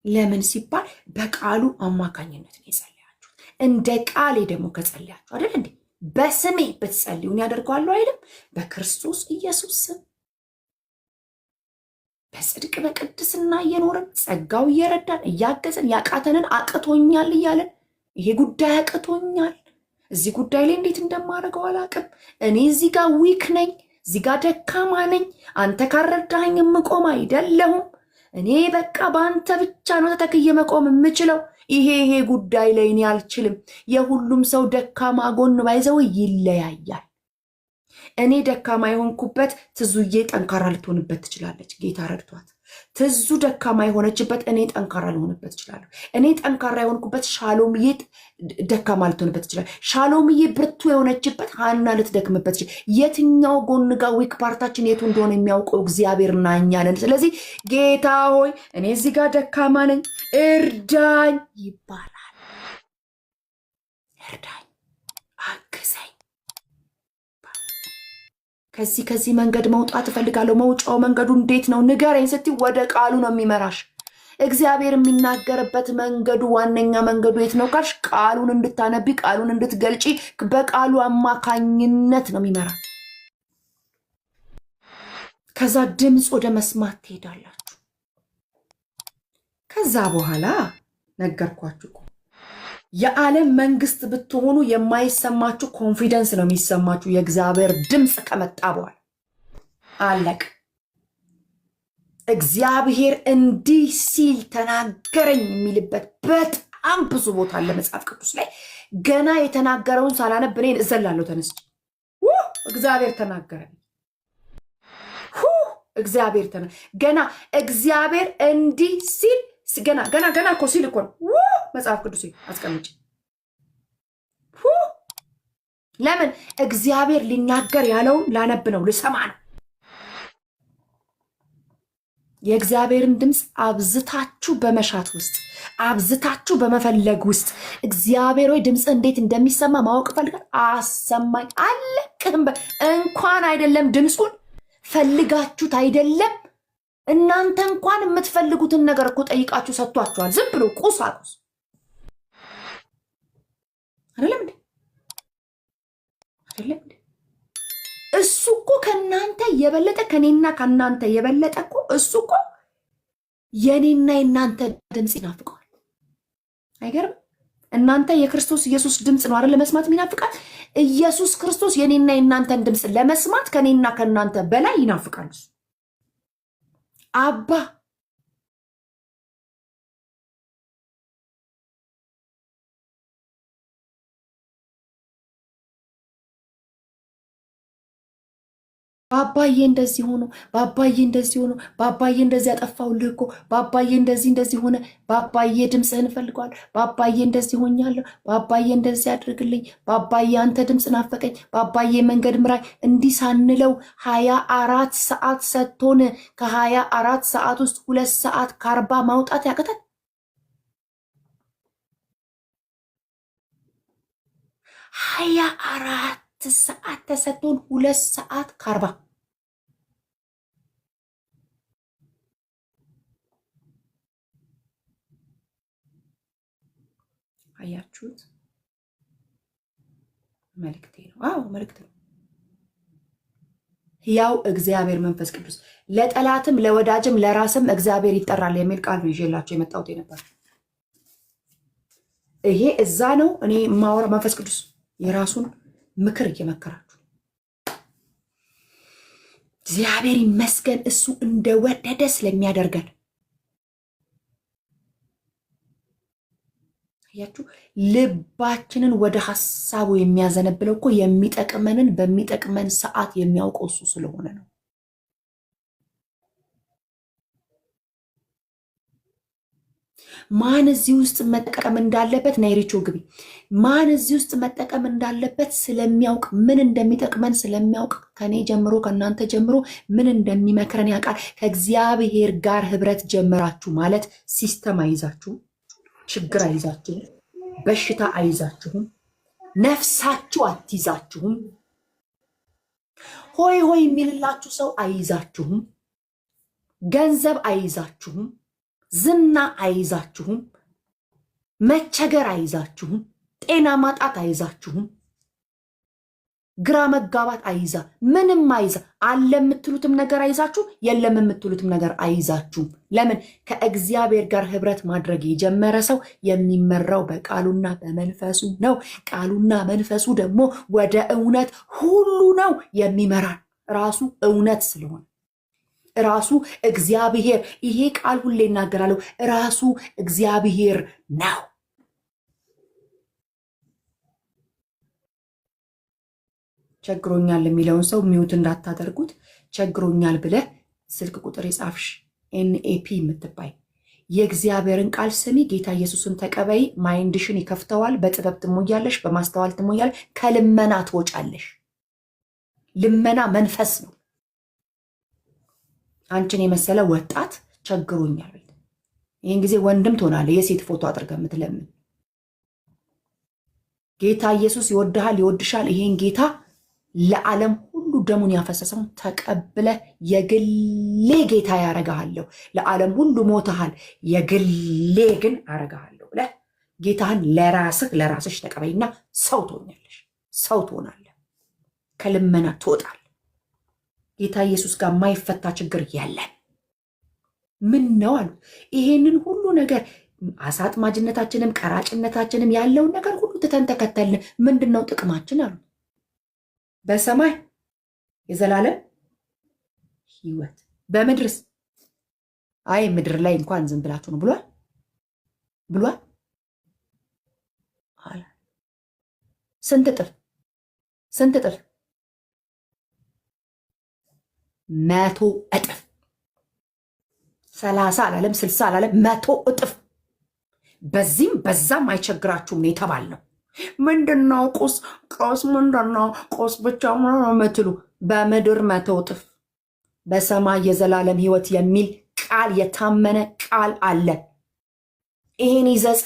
ለምን ሲባል በቃሉ አማካኝነት ነው የጸለያችሁት። እንደ ቃሌ ደግሞ ከጸለያችሁ አይደል እንዴ? በስሜ ብትጸልዩን ያደርገዋለሁ አይልም? በክርስቶስ ኢየሱስ ስም በጽድቅ በቅድስና እየኖርን ጸጋው እየረዳን እያገዘን ያቃተንን አቅቶኛል እያለን ይሄ ጉዳይ አቅቶኛል፣ እዚህ ጉዳይ ላይ እንዴት እንደማደርገው አላቅም፣ እኔ እዚህ ጋር ዊክ ነኝ፣ እዚህ ጋር ደካማ ነኝ፣ አንተ ካረዳኸኝ የምቆም አይደለሁም፣ እኔ በቃ በአንተ ብቻ ነው ተተክዬ መቆም የምችለው፣ ይሄ ጉዳይ ላይ እኔ አልችልም። የሁሉም ሰው ደካማ ጎን ባይዘው ይለያያል። እኔ ደካማ የሆንኩበት ትዙዬ ጠንካራ ልትሆንበት ትችላለች፣ ጌታ ረድቷት። ትዙ ደካማ የሆነችበት እኔ ጠንካራ ልሆንበት እችላለሁ። እኔ ጠንካራ የሆንኩበት ሻሎምዬ ደካማ ልትሆንበት ትችላል። ሻሎምዬ ብርቱ የሆነችበት ሀና ልትደክምበት ይችላል። የትኛው ጎን ጋር ዊክ ፓርታችን የቱ እንደሆነ የሚያውቀው እግዚአብሔርና እኛ ነን። ስለዚህ ጌታ ሆይ እኔ እዚህ ጋር ደካማ ነኝ እርዳኝ ይባላል። እርዳኝ፣ አግዘኝ። ከዚህ መንገድ መውጣት እፈልጋለሁ። መውጫው መንገዱ እንዴት ነው ንገረኝ ስትይ ወደ ቃሉ ነው የሚመራሽ። እግዚአብሔር የሚናገርበት መንገዱ ዋነኛ መንገዱ የት ነው ካልሽ ቃሉን እንድታነቢ ቃሉን እንድትገልጪ በቃሉ አማካኝነት ነው የሚመራ። ከዛ ድምፅ ወደ መስማት ትሄዳላችሁ። ከዛ በኋላ ነገርኳችሁ እኮ የዓለም መንግስት ብትሆኑ የማይሰማችሁ ኮንፊደንስ ነው የሚሰማችሁ የእግዚአብሔር ድምፅ ከመጣ በኋላ አለቅ። እግዚአብሔር እንዲህ ሲል ተናገረኝ የሚልበት በጣም ብዙ ቦታ አለ መጽሐፍ ቅዱስ ላይ። ገና የተናገረውን ሳላነብ እኔን እዘላለሁ ተነስቼ እግዚአብሔር ተናገረኝ። እግዚአብሔር ገና እግዚአብሔር እንዲህ ሲል ገና እኮ ሲል እኮ መጽሐፍ ቅዱስ አስቀምጪ። ለምን እግዚአብሔር ሊናገር ያለውን ላነብ ነው፣ ልሰማ ነው። የእግዚአብሔርን ድምፅ አብዝታችሁ በመሻት ውስጥ አብዝታችሁ በመፈለግ ውስጥ እግዚአብሔር ወይ ድምፅ እንዴት እንደሚሰማ ማወቅ ፈልጋል። አሰማኝ አለቅህም። እንኳን አይደለም ድምፁን ፈልጋችሁት አይደለም እናንተ እንኳን የምትፈልጉትን ነገር እኮ ጠይቃችሁ ሰጥቷችኋል። ዝም ብሎ ቁሳቁስ አይደለም እንዴ? አይደለም እንዴ? እሱ እኮ ከናንተ የበለጠ ከኔና ከናንተ የበለጠ እኮ እሱ እኮ የኔና የናንተ ድምፅ ይናፍቀዋል። አይገርም? እናንተ የክርስቶስ ኢየሱስ ድምፅ ነው አይደል ለመስማት የሚናፍቃል። ኢየሱስ ክርስቶስ የኔና የናንተን ድምፅ ለመስማት ከኔና ከናንተ በላይ ይናፍቃል። አባ ባባዬ እንደዚህ ሆኖ ባባዬ እንደዚህ ሆኖ ባባዬ እንደዚህ ያጠፋውልህ እኮ ባባዬ እንደዚህ ሆነ ባባዬ ድምፅህን እፈልገዋለሁ ባባዬ እንደዚህ ሆኛለሁ ባባዬ እንደዚህ አድርግልኝ ባባዬ አንተ ድምፅ ናፈቀኝ ባባዬ መንገድ ምራይ እንዲህ ሳንለው 24 ሰዓት ሰጥቶን ከ24 ሰዓት ውስጥ 2 ሰዓት ከ40 ማውጣት ያቅታል። 24 ሰዓት ተሰጥቶን 2 ሰዓት ከ40 አያችሁት? መልእክቴ ነው። አዎ መልእክት ነው። ያው እግዚአብሔር መንፈስ ቅዱስ ለጠላትም ለወዳጅም ለራስም እግዚአብሔር ይጠራል የሚል ቃል ነው ይዤላችሁ የመጣሁት ነበር። ይሄ እዛ ነው እኔ ማወራ መንፈስ ቅዱስ የራሱን ምክር እየመከራችሁ እግዚአብሔር ይመስገን እሱ እንደወደደ ስለሚያደርገን። ያችሁ ልባችንን ወደ ሐሳቡ የሚያዘነብለው እኮ የሚጠቅመንን በሚጠቅመን ሰዓት የሚያውቀው እሱ ስለሆነ ነው። ማን እዚህ ውስጥ መጠቀም እንዳለበት ናይሪቾ ግቢ። ማን እዚህ ውስጥ መጠቀም እንዳለበት ስለሚያውቅ ምን እንደሚጠቅመን ስለሚያውቅ ከኔ ጀምሮ ከእናንተ ጀምሮ ምን እንደሚመክረን ያውቃል። ከእግዚአብሔር ጋር ህብረት ጀምራችሁ ማለት ሲስተም አይዛችሁ ችግር አይዛችሁም፣ በሽታ አይዛችሁም፣ ነፍሳችሁ አትይዛችሁም፣ ሆይ ሆይ የሚልላችሁ ሰው አይዛችሁም፣ ገንዘብ አይዛችሁም፣ ዝና አይዛችሁም፣ መቸገር አይዛችሁም፣ ጤና ማጣት አይዛችሁም፣ ግራ መጋባት አይዛ ምንም አይዛ። አለ የምትሉትም ነገር አይዛችሁ፣ የለም የምትሉትም ነገር አይዛችሁም። ለምን? ከእግዚአብሔር ጋር ህብረት ማድረግ የጀመረ ሰው የሚመራው በቃሉና በመንፈሱ ነው። ቃሉና መንፈሱ ደግሞ ወደ እውነት ሁሉ ነው የሚመራን። ራሱ እውነት ስለሆነ ራሱ እግዚአብሔር፣ ይሄ ቃል ሁሌ እናገራለሁ፣ ራሱ እግዚአብሔር ነው። ቸግሮኛል የሚለውን ሰው ሚውት እንዳታደርጉት። ቸግሮኛል ብለህ ስልክ ቁጥር የጻፍሽ ኤንኤፒ የምትባይ የእግዚአብሔርን ቃል ስሚ፣ ጌታ ኢየሱስን ተቀበይ። ማይንድሽን ይከፍተዋል። በጥበብ ትሞያለሽ፣ በማስተዋል ትሞያለሽ፣ ከልመና ትወጫለሽ። ልመና መንፈስ ነው። አንቺን የመሰለ ወጣት ቸግሮኛል፣ ይህን ጊዜ ወንድም ትሆናለህ። የሴት ፎቶ አድርገህ የምትለምን ጌታ ኢየሱስ ይወድሃል፣ ይወድሻል። ይሄን ጌታ ለዓለም ሁሉ ደሙን ያፈሰሰውን ተቀብለ የግሌ ጌታ ያረጋሃለሁ። ለዓለም ሁሉ ሞተሃል፣ የግሌ ግን አረጋሃለሁ ብለህ ጌታህን ለራስሽ ተቀበይና ሰው ትሆኛለሽ፣ ሰው ትሆናለህ፣ ከልመና ትወጣል። ጌታ ኢየሱስ ጋር የማይፈታ ችግር የለን። ምን ነው አሉ። ይሄንን ሁሉ ነገር አሳ አጥማጅነታችንም ቀራጭነታችንም ያለውን ነገር ሁሉ ትተን ተከተልን። ምንድን ነው ጥቅማችን አሉ። በሰማይ የዘላለም ሕይወት፣ በምድርስ አይ ምድር ላይ እንኳን ዝም ብላችሁ ነው ብሏል አለ። ስንት እጥፍ 100 እጥፍ። 30 አላለም 60 አላለም 100 እጥፍ። በዚህም በዛም አይቸግራችሁም ነው የተባልነው። ምንድነው ቁስ ምንድነው ቁስ ብቻ ምትሉ? በምድር 100 እጥፍ፣ በሰማይ የዘላለም ሕይወት የሚል ቃል የታመነ ቃል አለ። ይሄን ይዘህ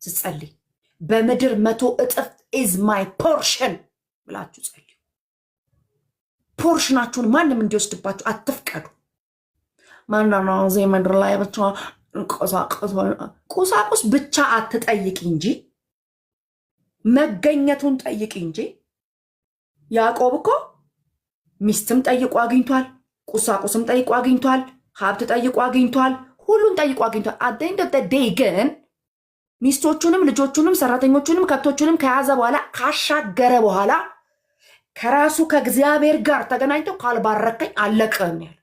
ስትጸልይ በምድር 100 እጥፍ ኢዝ ማይ ፖርሽን ብላችሁ ጸልዩ። ፖርሽናችሁን ማንም እንዲወስድባችሁ አትፍቀዱ። ምንድነው እዚህ ምድር ላይ ብቻ ቁሳቁስ ብቻ አትጠይቂ እንጂ መገኘቱን ጠይቂ እንጂ። ያዕቆብ እኮ ሚስትም ጠይቆ አግኝቷል፣ ቁሳቁስም ጠይቆ አግኝቷል፣ ሀብት ጠይቆ አግኝቷል፣ ሁሉን ጠይቆ አግኝቷል። አደኝ ደይ ግን ሚስቶቹንም ልጆቹንም ሰራተኞቹንም ከብቶቹንም ከያዘ በኋላ ካሻገረ በኋላ ከራሱ ከእግዚአብሔር ጋር ተገናኝተው ካልባረከኝ አለቅም ያለ።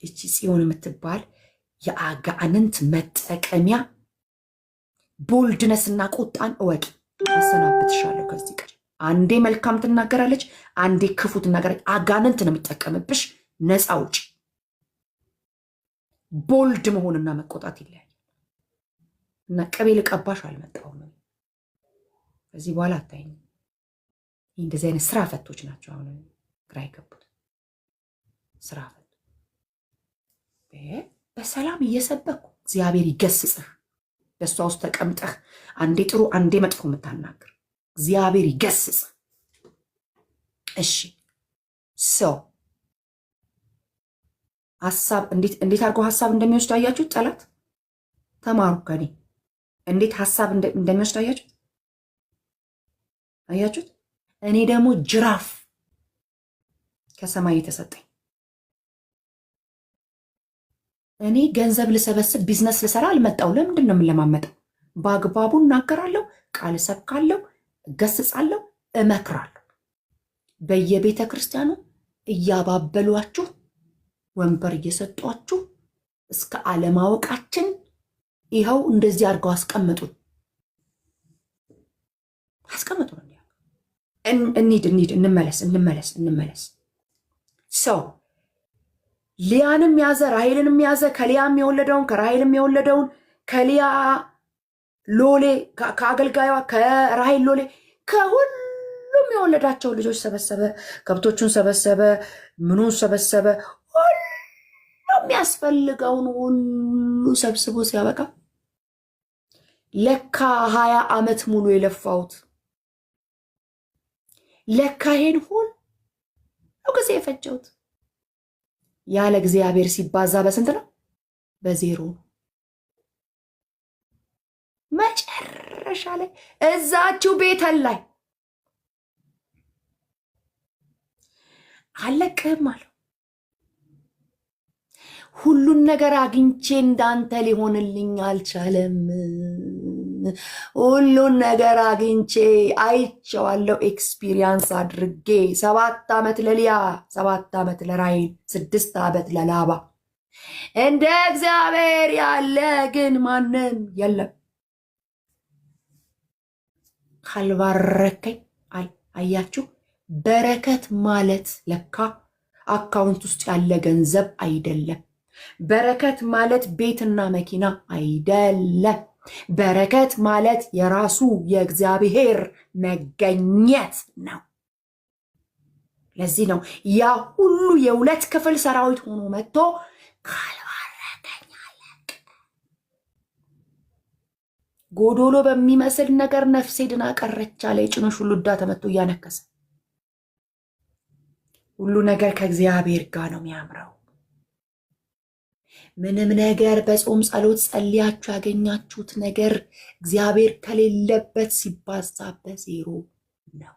እቺ ጽዮን የምትባል የአጋንንት መጠቀሚያ ቦልድነስና ቁጣን እወቂ። አሰናብትሻለሁ ከዚህ ቀን። አንዴ መልካም ትናገራለች፣ አንዴ ክፉ ትናገራለች። አጋንንት ነው የሚጠቀምብሽ። ነፃ ውጪ። ቦልድ መሆንና መቆጣት ይለያል። እና ቅቤ ልቀባሽ አልመጣሁም። ከዚህ በኋላ አታይኝ። እንደዚህ አይነት ስራ ፈቶች ናቸው አሁን ግራ የገቡት ስራ ፈቶ። በሰላም እየሰበኩ እግዚአብሔር ይገስጽህ። በእሷ ውስጥ ተቀምጠህ አንዴ ጥሩ አንዴ መጥፎ የምታናግር እግዚአብሔር ይገስጽህ። እሺ ሰው ሀሳብ እንዴት አድርጎ ሀሳብ እንደሚወስድ አያችሁት? ጠላት ተማሩ ከኔ። እንዴት ሀሳብ እንደሚወስድ አያችሁት? እኔ ደግሞ ጅራፍ ከሰማይ የተሰጠኝ። እኔ ገንዘብ ልሰበስብ ቢዝነስ ልሰራ አልመጣው። ለምንድን ነው የምንለማመጠው? በአግባቡ እናገራለሁ፣ ቃል እሰብካለሁ፣ እገስጻለሁ፣ እመክራለሁ። በየቤተ ክርስቲያኑ እያባበሏችሁ ወንበር እየሰጧችሁ እስከ አለማወቃችን ይኸው እንደዚህ አድርገው አስቀምጡን። እንሂድ፣ እንመለስ። ሰው ሊያንም ያዘ፣ ራሔልንም ያዘ። ከሊያም የወለደውን ከራሔልም የወለደውን ከሊያ ሎሌ ከአገልጋዩዋ ከራሔል ሎሌ ከሁሉም የወለዳቸው ልጆች ሰበሰበ፣ ከብቶቹን ሰበሰበ፣ ምኑን ሰበሰበ። ሁሉም ያስፈልገውን ሁሉ ሰብስቦ ሲያበቃ ለካ 20 ዓመት ሙሉ የለፋሁት ለካ ይሄን ሁሉ ጊዜ የፈጀሁት ያለ እግዚአብሔር ሲባዛ በስንት ነው? በዜሮ። መጨረሻ ላይ እዛችሁ ቤተል ላይ አለቅህም አለው። ሁሉን ነገር አግኝቼ እንዳንተ ሊሆንልኝ አልቻለም። ሁሉን ነገር አግኝቼ አይቼዋለሁ፣ ኤክስፒሪየንስ አድርጌ 7 ዓመት ለሊያ 7 ዓመት ለራሔል 6 ዓመት ለላባ። እንደ እግዚአብሔር ያለ ግን ማንም የለም። ካልባረከኝ አያችሁ፣ በረከት ማለት ለካ አካውንት ውስጥ ያለ ገንዘብ አይደለም። በረከት ማለት ቤትና መኪና አይደለም። በረከት ማለት የራሱ የእግዚአብሔር መገኘት ነው። ለዚህ ነው ያ ሁሉ የ2 ክፍል ሰራዊት ሆኖ መጥቶ ካልባረከኝ አለቅ። ጎዶሎ በሚመስል ነገር ነፍሴ ድና ቀረች አለ። የጭኖሽ ሁሉ ዕዳ ተመቶ እያነከሰ ሁሉ ነገር ከእግዚአብሔር ጋር ነው የሚያምረው። ምንም ነገር በጾም ጸሎት ጸልያችሁ ያገኛችሁት ነገር እግዚአብሔር ከሌለበት ሲባዛ በዜሮ ነው።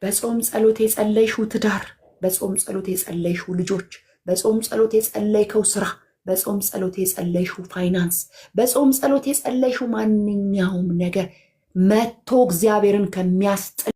በጾም ጸሎት የጸለይሽው ትዳር፣ በጾም ጸሎት የጸለይሽው ልጆች፣ በጾም ጸሎት የጸለይከው ስራ፣ በጾም ጸሎት የጸለይሽው ፋይናንስ፣ በጾም ጸሎት የጸለይሽው ማንኛውም ነገር መጥቶ እግዚአብሔርን ከሚያስጥል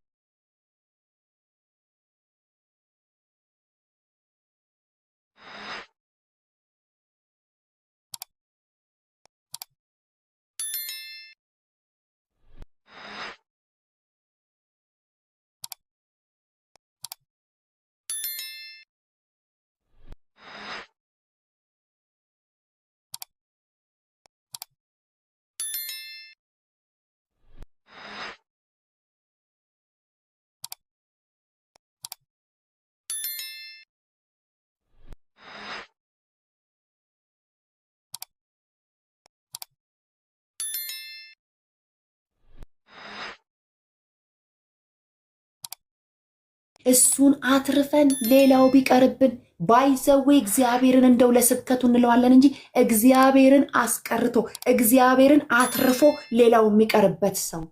እሱን አትርፈን ሌላው ቢቀርብን ባይዘዌ እግዚአብሔርን እንደው ለስብከቱ እንለዋለን እንጂ እግዚአብሔርን አስቀርቶ እግዚአብሔርን አትርፎ ሌላው የሚቀርበት ሰው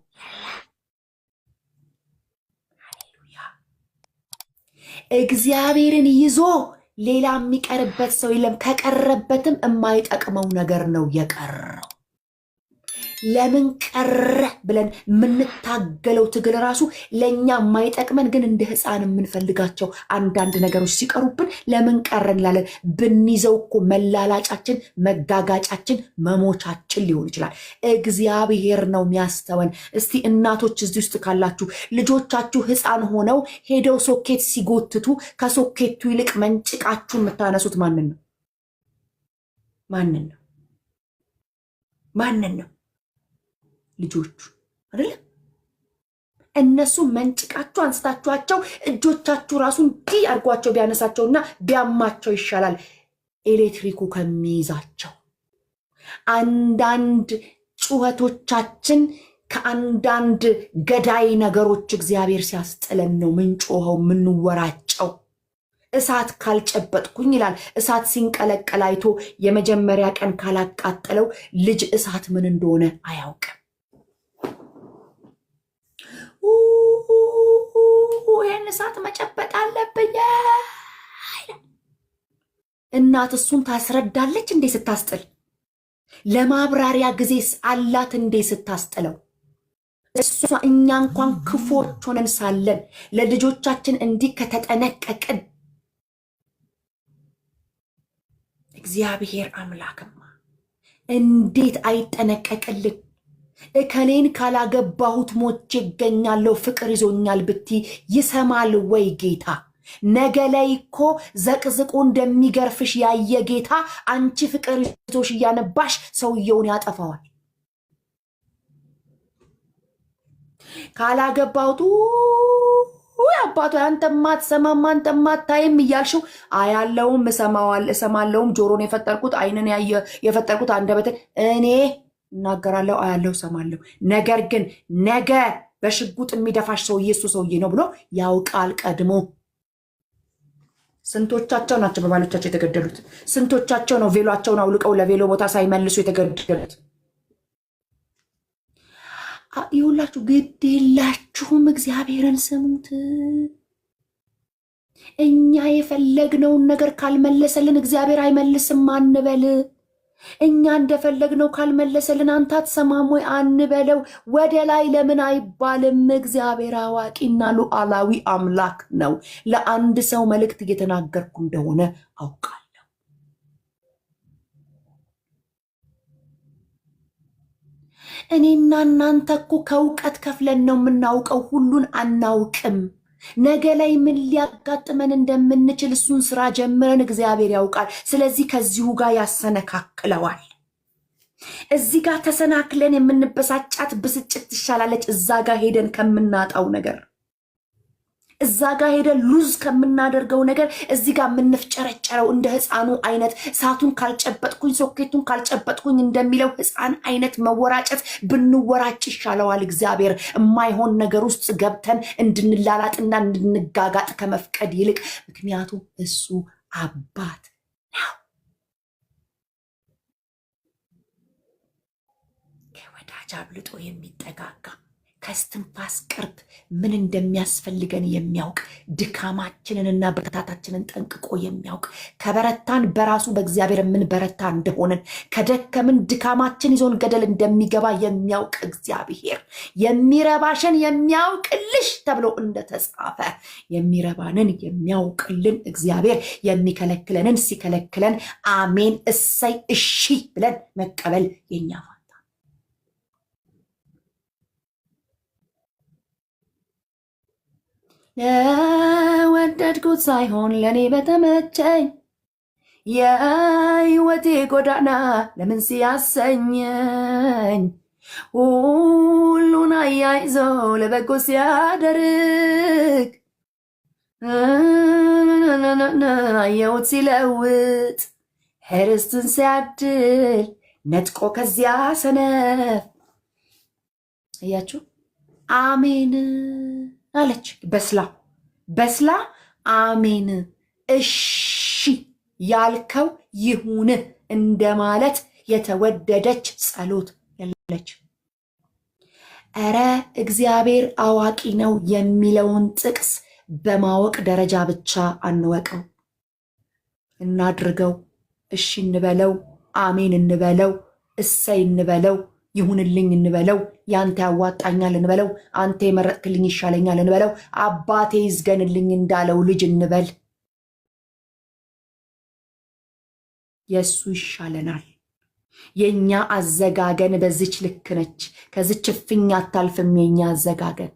እግዚአብሔርን ይዞ ሌላ የሚቀርበት ሰው የለም። ከቀረበትም የማይጠቅመው ነገር ነው የቀረው። ለምን ቀረ ብለን የምንታገለው ትግል ራሱ ለእኛ የማይጠቅመን ግን እንደ ሕፃን የምንፈልጋቸው አንዳንድ ነገሮች ሲቀሩብን ለምን ቀረ እንላለን። ብንይዘው እኮ መላላጫችን፣ መጋጋጫችን፣ መሞቻችን ሊሆን ይችላል። እግዚአብሔር ነው የሚያስተወን። እስቲ እናቶች እዚህ ውስጥ ካላችሁ ልጆቻችሁ ሕፃን ሆነው ሄደው ሶኬት ሲጎትቱ ከሶኬቱ ይልቅ መንጭቃችሁን የምታነሱት ማንን ነው? ማንን ነው? ማንን ነው? ልጆቹ አይደለም። እነሱ መንጭቃችሁ አንስታችኋቸው እጆቻችሁ ራሱ እንዲህ አድርጓቸው ቢያነሳቸውና ቢያማቸው ይሻላል ኤሌክትሪኩ ከሚይዛቸው። አንዳንድ ጩኸቶቻችን ከአንዳንድ ገዳይ ነገሮች እግዚአብሔር ሲያስጥለን ነው ምንጮኸው ምንወራጨው። እሳት ካልጨበጥኩኝ ይላል። እሳት ሲንቀለቀል አይቶ የመጀመሪያ ቀን ካላቃጠለው ልጅ እሳት ምን እንደሆነ አያውቅም። ይህን እሳት መጨበጥ አለብኝ። እናት እሱን ታስረዳለች እንዴ ስታስጥል? ለማብራሪያ ጊዜ አላት እንዴ ስታስጥለው? እሷ እኛ እንኳን ክፎች ሆነን ሳለን ለልጆቻችን እንዲህ ከተጠነቀቅን እግዚአብሔር አምላክማ እንዴት አይጠነቀቅልን? እከሌን ካላገባሁት ሞቼ ይገኛለሁ ፍቅር ይዞኛል ብቲ ይሰማል ወይ ጌታ? ነገ ላይ እኮ ዘቅዝቆ እንደሚገርፍሽ ያየ ጌታ አንቺ ፍቅር ይዞሽ እያነባሽ ሰውየውን ያጠፋዋል። ካላገባሁት አባቷ አንተማ አትሰማም አንተማ አታይም እያልሽው አያለውም እሰማለውም ጆሮን የፈጠርኩት አይንን የፈጠርኩት አንደበትን እኔ እናገራለሁ አያለሁ ሰማለሁ። ነገር ግን ነገ በሽጉጥ የሚደፋሽ ሰውዬ እሱ ሰውዬ ነው ብሎ ያውቃል ቀድሞ። ስንቶቻቸው ናቸው በባሎቻቸው የተገደሉት? ስንቶቻቸው ነው ቬሏቸውን አውልቀው ለቬሎ ቦታ ሳይመልሱ የተገደሉት? ይሁላችሁ ግድ የላችሁም። እግዚአብሔርን ስሙት። እኛ የፈለግነውን ነገር ካልመለሰልን እግዚአብሔር አይመልስም አንበል። እኛ እንደፈለግነው ካልመለሰልን አንተ አትሰማም ወይ አንበለው። ወደ ላይ ለምን አይባልም? እግዚአብሔር አዋቂና ሉዓላዊ አምላክ ነው። ለአንድ ሰው መልእክት እየተናገርኩ እንደሆነ አውቃለሁ። እኔና እናንተ እኮ ከእውቀት ከፍለን ነው የምናውቀው። ሁሉን አናውቅም። ነገ ላይ ምን ሊያጋጥመን እንደምንችል እሱን ስራ ጀምረን እግዚአብሔር ያውቃል። ስለዚህ ከዚሁ ጋር ያሰነካክለዋል። እዚህ ጋር ተሰናክለን የምንበሳጫት ብስጭት ትሻላለች እዛ ጋር ሄደን ከምናጣው ነገር። እዛ ጋር ሄደን ሉዝ ከምናደርገው ነገር እዚህ ጋር የምንፍጨረጨረው እንደ ህፃኑ አይነት ሳቱን ካልጨበጥኩኝ ሶኬቱን ካልጨበጥኩኝ እንደሚለው ህፃን አይነት መወራጨት ብንወራጭ ይሻለዋል። እግዚአብሔር የማይሆን ነገር ውስጥ ገብተን እንድንላላጥና እንድንጋጋጥ ከመፍቀድ ይልቅ፣ ምክንያቱም እሱ አባት ነው። ከወዳጅ አብልጦ የሚጠጋጋ ከስትንፋስ ቅርብ ምን እንደሚያስፈልገን የሚያውቅ ድካማችንንና ብርታታችንን ጠንቅቆ የሚያውቅ ከበረታን በራሱ በእግዚአብሔር የምንበረታ እንደሆንን ከደከምን ድካማችን ይዞን ገደል እንደሚገባ የሚያውቅ እግዚአብሔር የሚረባሽን የሚያውቅልሽ ተብሎ እንደተጻፈ የሚረባንን የሚያውቅልን እግዚአብሔር የሚከለክለንን ሲከለክለን አሜን እሰይ እሺ ብለን መቀበል የኛ ለወደድኩት ሳይሆን ለእኔ በተመቸኝ የህይወቴ ጎዳና ለምን ሲያሰኘኝ ሁሉን አያይዞ ለበጎ ሲያደርግ አየሁት ሲለውጥ ርስትን ሲያድል ነጥቆ ከዚያ ሰነፍ። እያችሁ አሜን አለች በስላ አሜን እሺ ያልከው ይሁን እንደማለት የተወደደች ጸሎት ያለች። እረ እግዚአብሔር አዋቂ ነው የሚለውን ጥቅስ በማወቅ ደረጃ ብቻ አንወቀው፣ እናድርገው፣ እሺ እንበለው፣ አሜን እንበለው፣ እሰይ እንበለው፣ ይሁንልኝ እንበለው፣ ያንተ ያዋጣኛል እንበለው፣ አንተ የመረጥክልኝ ይሻለኛል እንበለው፣ አባቴ ይዝገንልኝ እንዳለው ልጅ እንበል። የእሱ ይሻለናል። የኛ አዘጋገን በዚች ልክ ነች። ከዚች እፍኝ አታልፍም የኛ አዘጋገን።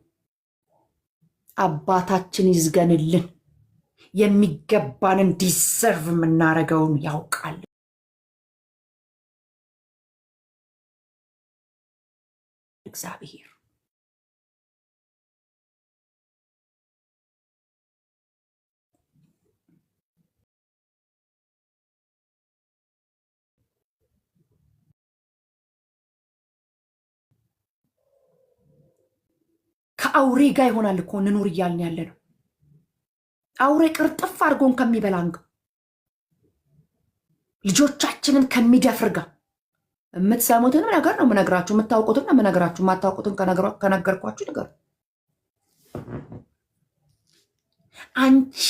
አባታችን ይዝገንልን። የሚገባንን ዲሰርቭ የምናረገውን ያውቃል እግዚአብሔር። ከአውሬ ጋር ይሆናል እኮ እንኑር እያልን ያለ ነው። አውሬ ቅርጥፍ አድርጎን ከሚበላንግ ልጆቻችንን ከሚደፍር ጋር የምትሰሙትን ነገር ነው የምነግራችሁ፣ የምታውቁትን ነው የምነግራችሁ። የማታውቁትን ከነገርኳችሁ ነገር አንቺ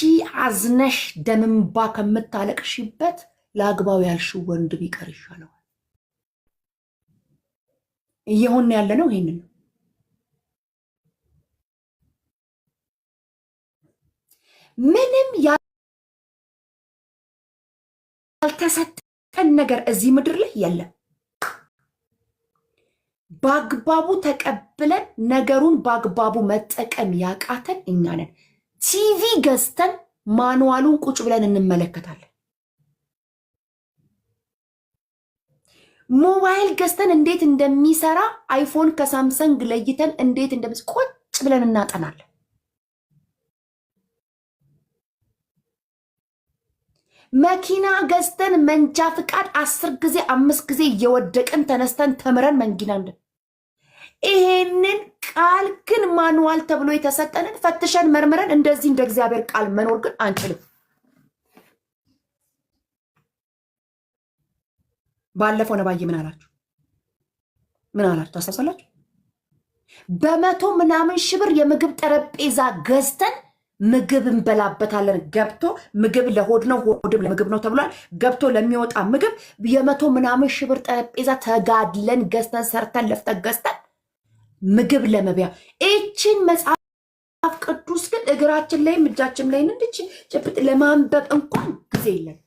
አዝነሽ ደምንባ ከምታለቅሽበት ለአግባው ያልሽው ወንድ ቢቀር ይሻለዋል። እየሆነ ያለ ነው ይሄንን ነው። ምንም ያልተሰጠን ነገር እዚህ ምድር ላይ የለም። በአግባቡ ተቀብለን ነገሩን በአግባቡ መጠቀም ያቃተን እኛ ነን። ቲቪ ገዝተን ማኑዋሉን ቁጭ ብለን እንመለከታለን። ሞባይል ገዝተን እንዴት እንደሚሰራ አይፎን ከሳምሰንግ ለይተን እንዴት ቁጭ ብለን እናጠናለን። መኪና ገዝተን መንጃ ፍቃድ 10 ጊዜ 5 ጊዜ እየወደቅን ተነስተን ተምረን መንጊና ይሄንን ቃል ግን ማኑዋል ተብሎ የተሰጠንን ፈትሸን መርምረን እንደዚህ እንደ እግዚአብሔር ቃል መኖር ግን አንችልም። ባለፈው ነባዬ ምን አላችሁ ታስታውሳላችሁ? በመቶ ምናምን ሺህ ብር የምግብ ጠረጴዛ ገዝተን ምግብ እንበላበታለን። ገብቶ ምግብ ለሆድ ነው ሆድም ለምግብ ነው ተብሏል። ገብቶ ለሚወጣ ምግብ የመቶ ምናምን ሺህ ብር ጠረጴዛ ተጋድለን ገዝተን ሰርተን ለፍተን ገዝተን ምግብ ለመብያ እቺን መጽሐፍ ቅዱስ ግን እግራችን ላይም እጃችን ላይ እንድች ጭብጥ ለማንበብ እንኳን ጊዜ የለን።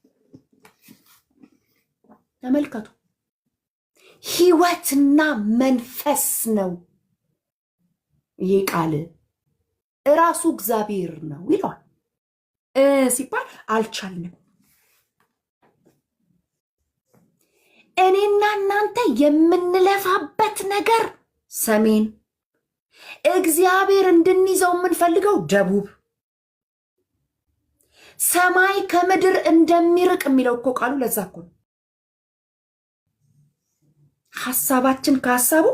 ተመልከቱ፣ ህይወትና መንፈስ ነው ይህ ቃል። እራሱ እግዚአብሔር ነው ይለዋል ሲባል አልቻልንም። እኔና እናንተ የምንለፋበት ነገር ሰሜን፣ እግዚአብሔር እንድንይዘው የምንፈልገው ደቡብ፣ ሰማይ ከምድር እንደሚርቅ የሚለው እኮ ቃሉ ለዛ እኮ ነው። ሐሳባችን ከሐሳቡ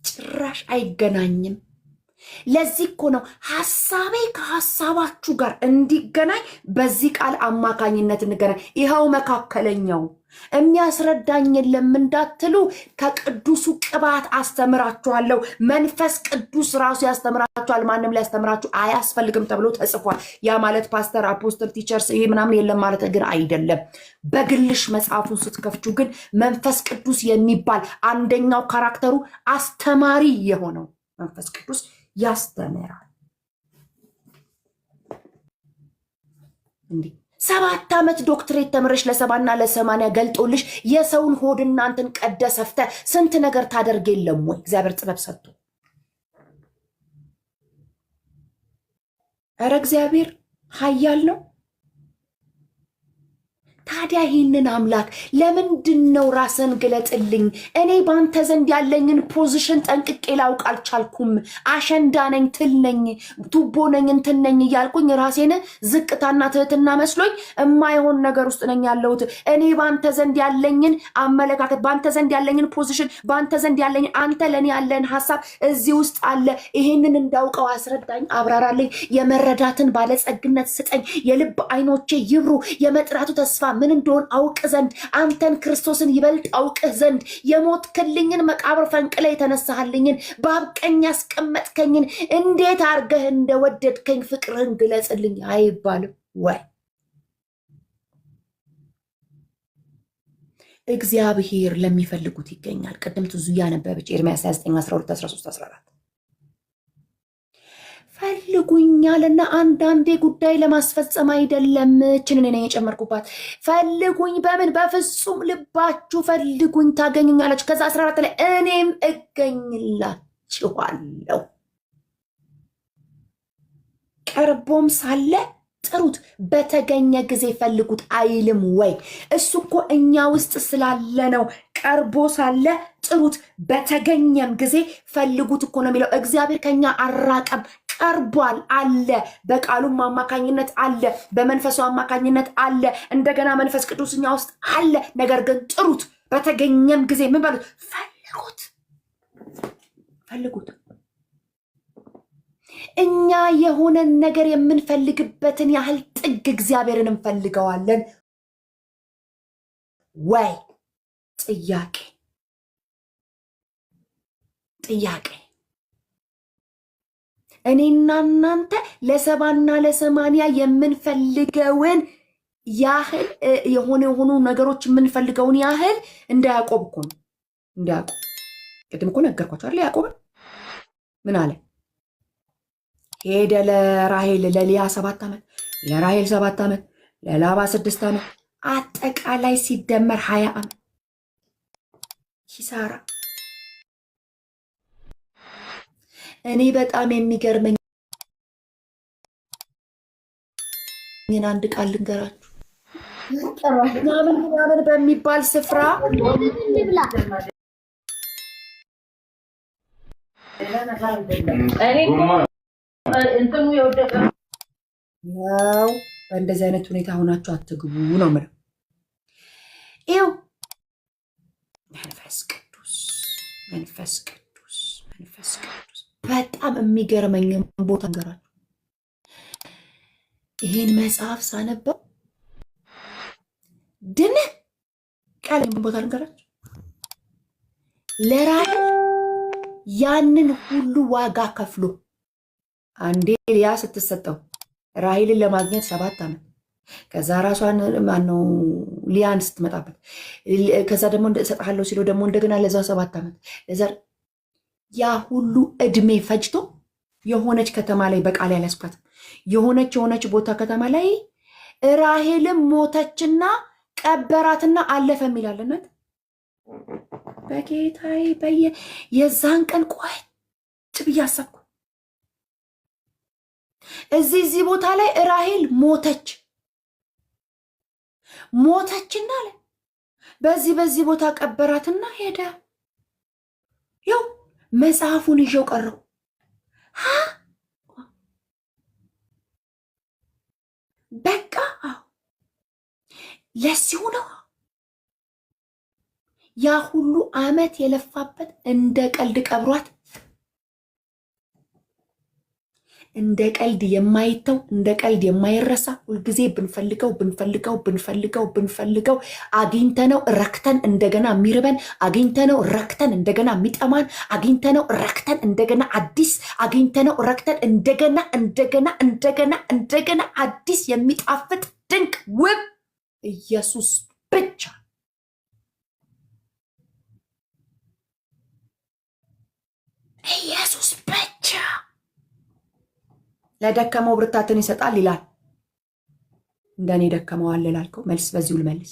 ጭራሽ አይገናኝም። ለዚህ እኮ ነው ሐሳቤ ከሐሳባችሁ ጋር እንዲገናኝ በዚህ ቃል አማካኝነት እንገናኝ። ይኸው መካከለኛው የሚያስረዳኝ የለም እንዳትሉ ከቅዱሱ ቅባት አስተምራችኋለሁ። መንፈስ ቅዱስ ራሱ ያስተምራችኋል፣ ማንም ሊያስተምራችሁ አያስፈልግም ተብሎ ተጽፏል። ያ ማለት ፓስተር፣ አፖስትል፣ ቲቸርስ ይሄ ምናምን የለም ማለት ግን አይደለም። በግልሽ መጽሐፉን ስትከፍቹ ግን መንፈስ ቅዱስ የሚባል አንደኛው ካራክተሩ አስተማሪ የሆነው መንፈስ ቅዱስ ያስተምራል። እንዲህ 7 ዓመት ዶክትሬት ተምረሽ ለ70 እና ለ80 ገልጦልሽ የሰውን ሆድ እናንተን ቀደሰፍተ ስንት ነገር ታደርግ የለም ወይ? እግዚአብሔር ጥበብ ሰጥቶ ኧረ እግዚአብሔር ኃያል ነው። ታዲያ ይህንን አምላክ ለምንድን ነው ራስን ግለጥልኝ፣ እኔ ባንተ ዘንድ ያለኝን ፖዚሽን ጠንቅቄ ላውቅ አልቻልኩም፣ አሸንዳ ነኝ፣ ትል ነኝ፣ ቱቦ ነኝ፣ እንትን ነኝ እያልኩኝ ራሴን ዝቅታና ትህትና መስሎኝ የማይሆን ነገር ውስጥ ነኝ ያለሁት። እኔ ባንተ ዘንድ ያለኝን አመለካከት፣ ባንተ ዘንድ ያለኝን ፖዚሽን፣ ባንተ ዘንድ ያለኝ አንተ ለእኔ ያለን ሀሳብ እዚህ ውስጥ አለ። ይሄንን እንዳውቀው አስረዳኝ፣ አብራራልኝ፣ የመረዳትን ባለጸግነት ስጠኝ፣ የልብ አይኖቼ ይብሩ፣ የመጥራቱ ተስፋ ምን እንደሆን አውቅ ዘንድ፣ አንተን ክርስቶስን ይበልጥ አውቅህ ዘንድ፣ የሞትክልኝን መቃብር ፈንቅለ የተነሳህልኝን በአብ ቀኝ ያስቀመጥከኝን እንዴት አርገህ እንደወደድከኝ ፍቅርህን ግለጽልኝ አይባልም ወይ? እግዚአብሔር ለሚፈልጉት ይገኛል። ቅድም ትዙ ያነበበች ኤርምያስ 29 12 13 14 ፈልጉኛልና አንዳንዴ ጉዳይ ለማስፈጸም አይደለም። እችንን እኔ የጨመርኩባት ፈልጉኝ፣ በምን በፍጹም ልባችሁ ፈልጉኝ ታገኙኛላችሁ። ከዛ 14 ላይ እኔም እገኝላችኋለሁ፣ ቀርቦም ሳለ ጥሩት፣ በተገኘ ጊዜ ፈልጉት አይልም ወይ? እሱ እኮ እኛ ውስጥ ስላለ ነው። ቀርቦ ሳለ ጥሩት፣ በተገኘም ጊዜ ፈልጉት እኮ ነው የሚለው። እግዚአብሔር ከኛ አራቀም፣ ቀርቧል፣ አለ። በቃሉም አማካኝነት አለ፣ በመንፈሱ አማካኝነት አለ። እንደገና መንፈስ ቅዱስ እኛ ውስጥ አለ። ነገር ግን ጥሩት፣ በተገኘም ጊዜ ምን በሉት? ፈልጉት፣ ፈልጉት። እኛ የሆነን ነገር የምንፈልግበትን ያህል ጥግ እግዚአብሔርን እንፈልገዋለን ወይ? ጥያቄ እኔና እናንተ ለ70 እና ለ80 የምንፈልገውን ያህል የሆኑ ነገሮች የምንፈልገውን ያህል እንደ ያዕቆብ እኮ ነው። እንደ ያዕቆብ ቅድም እኮ ነገርኳቸው አይደል? ያዕቆብ ምን አለ? ሄደ ለራሄል ለሊያ 7 ዓመት፣ ለራሄል 7 ዓመት፣ ለላባ 6 ዓመት፣ አጠቃላይ ሲደመር 20 ዓመት ኪሳራ። እኔ በጣም የሚገርመኝ አንድ ቃል ልንገራችሁ። ምናምን በሚባል ስፍራ እንትኑ የወደቀ ያው በእንደዚህ አይነት ሁኔታ ሆናችሁ አትግቡ ነው የምለው። ይኸው መንፈስ ቅዱስ በጣም የሚገርመኝ ቦታ ንገራችሁ። ይህን መጽሐፍ ሳነበው ድንቅ ቃል ቦታ ንገራችሁ። ለራሔል ያንን ሁሉ ዋጋ ከፍሎ አንዴ ሊያ ስትሰጠው ራሔልን ለማግኘት 7 ዓመት፣ ከዛ ራሷን ማነው ሊያን ስትመጣበት፣ ከዛ ደግሞ እሰጥሃለሁ ሲለው ደግሞ እንደገና ለዛ 7 ዓመት፣ ለዛ ያ ሁሉ እድሜ ፈጅቶ የሆነች ከተማ ላይ በቃል ያላስኳት የሆነች ቦታ ከተማ ላይ ራሔልም ሞተችና ቀበራትና አለፈ የሚላልነት በጌታዬ የዛን ቀን ቁጭ ብዬ አሰብኩ። እዚህ ቦታ ላይ ራሔል ሞተችና አለ በዚህ ቦታ ቀበራትና ሄደ። ያው መጽሐፉን ይዤው ቀረው። በቃ ለዚሁ ነው ያ ሁሉ ዓመት የለፋበት እንደ ቀልድ ቀብሯት፣ እንደ ቀልድ የማይተው እንደ ቀልድ የማይረሳ ሁልጊዜ ብንፈልገው አግኝተነው ረክተን እንደገና የሚርበን አግኝተነው ረክተን እንደገና የሚጠማን አግኝተነው ረክተን እንደገና አዲስ አግኝተነው ረክተን እንደገና አዲስ የሚጣፍጥ ድንቅ ውብ ኢየሱስ ብቻ። ኢየሱስ ብቻ ለደከመው ብርታትን ይሰጣል ይላል። እንደኔ ደከመው አለ ላልከው መልስ በዚሁ ልመልስ።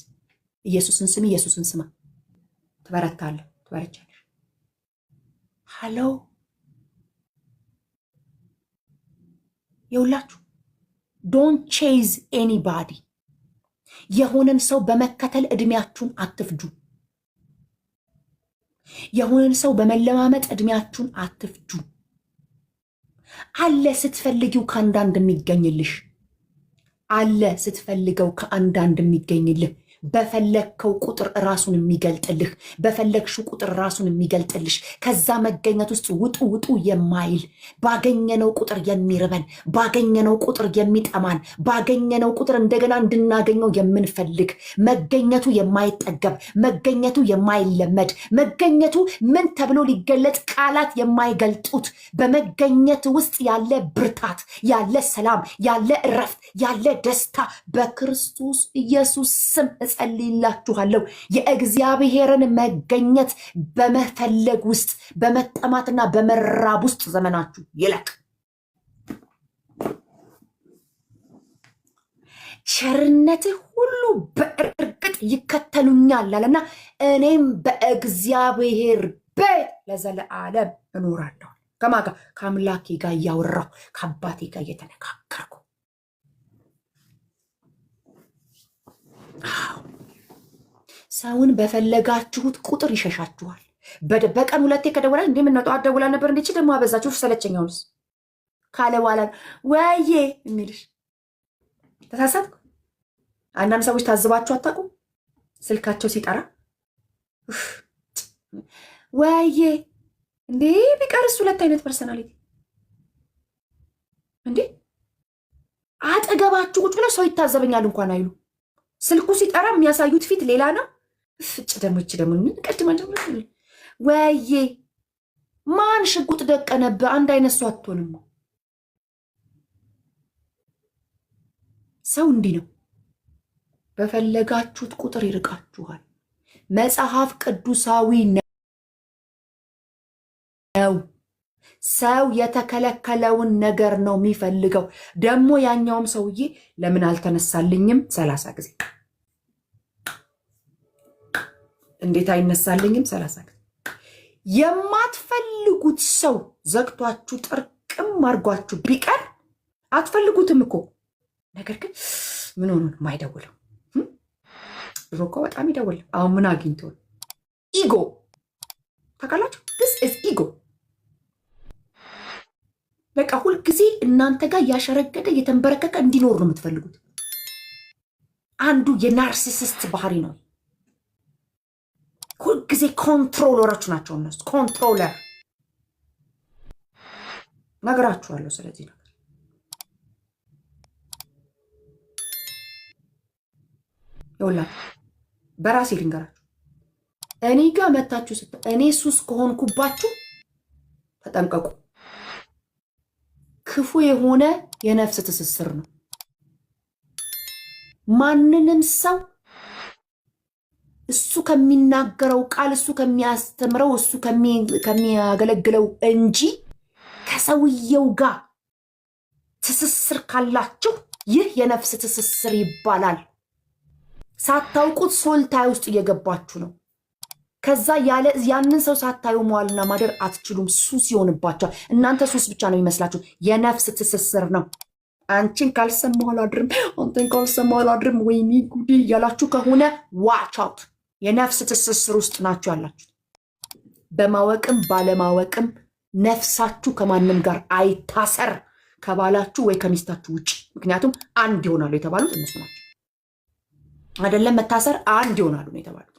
ኢየሱስን ስሚ፣ ኢየሱስን ስማ፣ ትበረታለህ፣ ትበረቻለሽ። ሃሎ የውላችሁ ዶንት ቼዝ ኤኒባዲ። የሆነን ሰው በመከተል እድሜያችሁን አትፍጁ። የሆነን ሰው በመለማመጥ እድሜያችሁን አትፍጁ። አለ ስትፈልጊው ከአንዳንድ የሚገኝልሽ አለ ስትፈልገው ከአንዳንድ የሚገኝልህ በፈለግከው ቁጥር ራሱን የሚገልጥልህ በፈለግሽው ቁጥር ራሱን የሚገልጥልሽ ከዛ መገኘት ውስጥ ውጡ የማይል ባገኘነው ቁጥር የሚርበን ባገኘነው ቁጥር የሚጠማን ባገኘነው ቁጥር እንደገና እንድናገኘው የምንፈልግ መገኘቱ የማይጠገብ መገኘቱ የማይለመድ መገኘቱ ምን ተብሎ ሊገለጥ ቃላት የማይገልጡት በመገኘት ውስጥ ያለ ብርታት ያለ ሰላም ያለ እረፍት ያለ ደስታ በክርስቶስ ኢየሱስ ስም ጸልይላችኋለሁ። የእግዚአብሔርን መገኘት በመፈለግ ውስጥ በመጠማትና በመራብ ውስጥ ዘመናችሁ ይለቅ። ቸርነትህ ሁሉ በእርግጥ ይከተሉኛል አለና እኔም በእግዚአብሔር ቤት ለዘለዓለም እኖራለሁ። ከማን ጋር? ከአምላኬ ጋር እያወራሁ ከአባቴ ጋር እየተነጋገርኩ። ሰውን በፈለጋችሁት ቁጥር ይሸሻችኋል። በቀን ሁለቴ ከደወላ እንዴ ምነው ጠዋት ደውላ ነበር እንዴ ደግሞ አበዛችሁ ሰለቸኛውንስ ካለ በኋላ ወይዬ የሚልሽ ተሳሳትኩ። አንዳንድ ሰዎች ታዝባችሁ አታውቁም? ስልካቸው ሲጠራ ወይዬ እንዴ ቢቀርስ ሁለት አይነት ፐርሰናሊቲ እንዴ አጠገባችሁ ቁጭ ብለው ሰው ይታዘበኛል እንኳን አይሉ። ስልኩ ሲጠራ የሚያሳዩት ፊት ሌላ ነው። ፍጭ ደሞች ደግሞ ምን ቀድማ ወይዬ ማን ሽጉጥ ደቀነብህ? አንድ አይነት ሰው አትሆንም። ሰው እንዲህ ነው። በፈለጋችሁት ቁጥር ይርቃችኋል። መጽሐፍ ቅዱሳዊ ነው። ሰው የተከለከለውን ነገር ነው የሚፈልገው። ደግሞ ያኛውም ሰውዬ ለምን አልተነሳልኝም 30 ጊዜ እንዴት አይነሳልኝም 30 ጊዜ። የማትፈልጉት ሰው ዘግቷችሁ ጥርቅም አድርጓችሁ ቢቀር አትፈልጉትም እኮ። ነገር ግን ምን ሆኖ ነው የማይደውለው? ድሮ እኮ በጣም ይደውል። አሁን ምን አግኝቶ? ኢጎ ታውቃላችሁ? this is ego። በቃ ሁልጊዜ እናንተ ጋር ያሸረገደ የተንበረከከ እንዲኖር ነው የምትፈልጉት። አንዱ የናርሲሲስት ባህሪ ነው። ሁልጊዜ ኮንትሮለሮች ናቸው እነሱ። ኮንትሮለር ነገራችኋለሁ። ስለዚህ ነገር ይኸውላችሁ በራሴ ልንገራችሁ። እኔ ጋር መታችሁ እኔ ሱስ ከሆንኩባችሁ ተጠንቀቁ። ክፉ የሆነ የነፍስ ትስስር ነው። ማንንም ሰው እሱ ከሚናገረው ቃል እሱ ከሚያስተምረው እሱ ከሚያገለግለው እንጂ ከሰውየው ጋር ትስስር ካላችሁ ይህ የነፍስ ትስስር ይባላል። ሳታውቁት ሶልታይ ውስጥ እየገባችሁ ነው። ከዛ ያንን ሰው ሳታዩ መዋልና ማደር አትችሉም። ሱስ ይሆንባቸዋል። እናንተ ሱስ ብቻ ነው የሚመስላችሁ። የነፍስ ትስስር ነው። አንቺን ካልሰማሁ አላድርም፣ አንተን ካልሰማሁ አላድርም፣ ወይኔ ጉዴ እያላችሁ ከሆነ ዋች አውት። የነፍስ ትስስር ውስጥ ናችሁ ያላችሁት። በማወቅም ባለማወቅም ነፍሳችሁ ከማንም ጋር አይታሰር ከባላችሁ ወይ ከሚስታችሁ ውጭ። ምክንያቱም አንድ ይሆናሉ የተባሉት እነሱ ናቸው። አይደለም መታሰር አንድ ይሆናሉ ነው የተባሉት።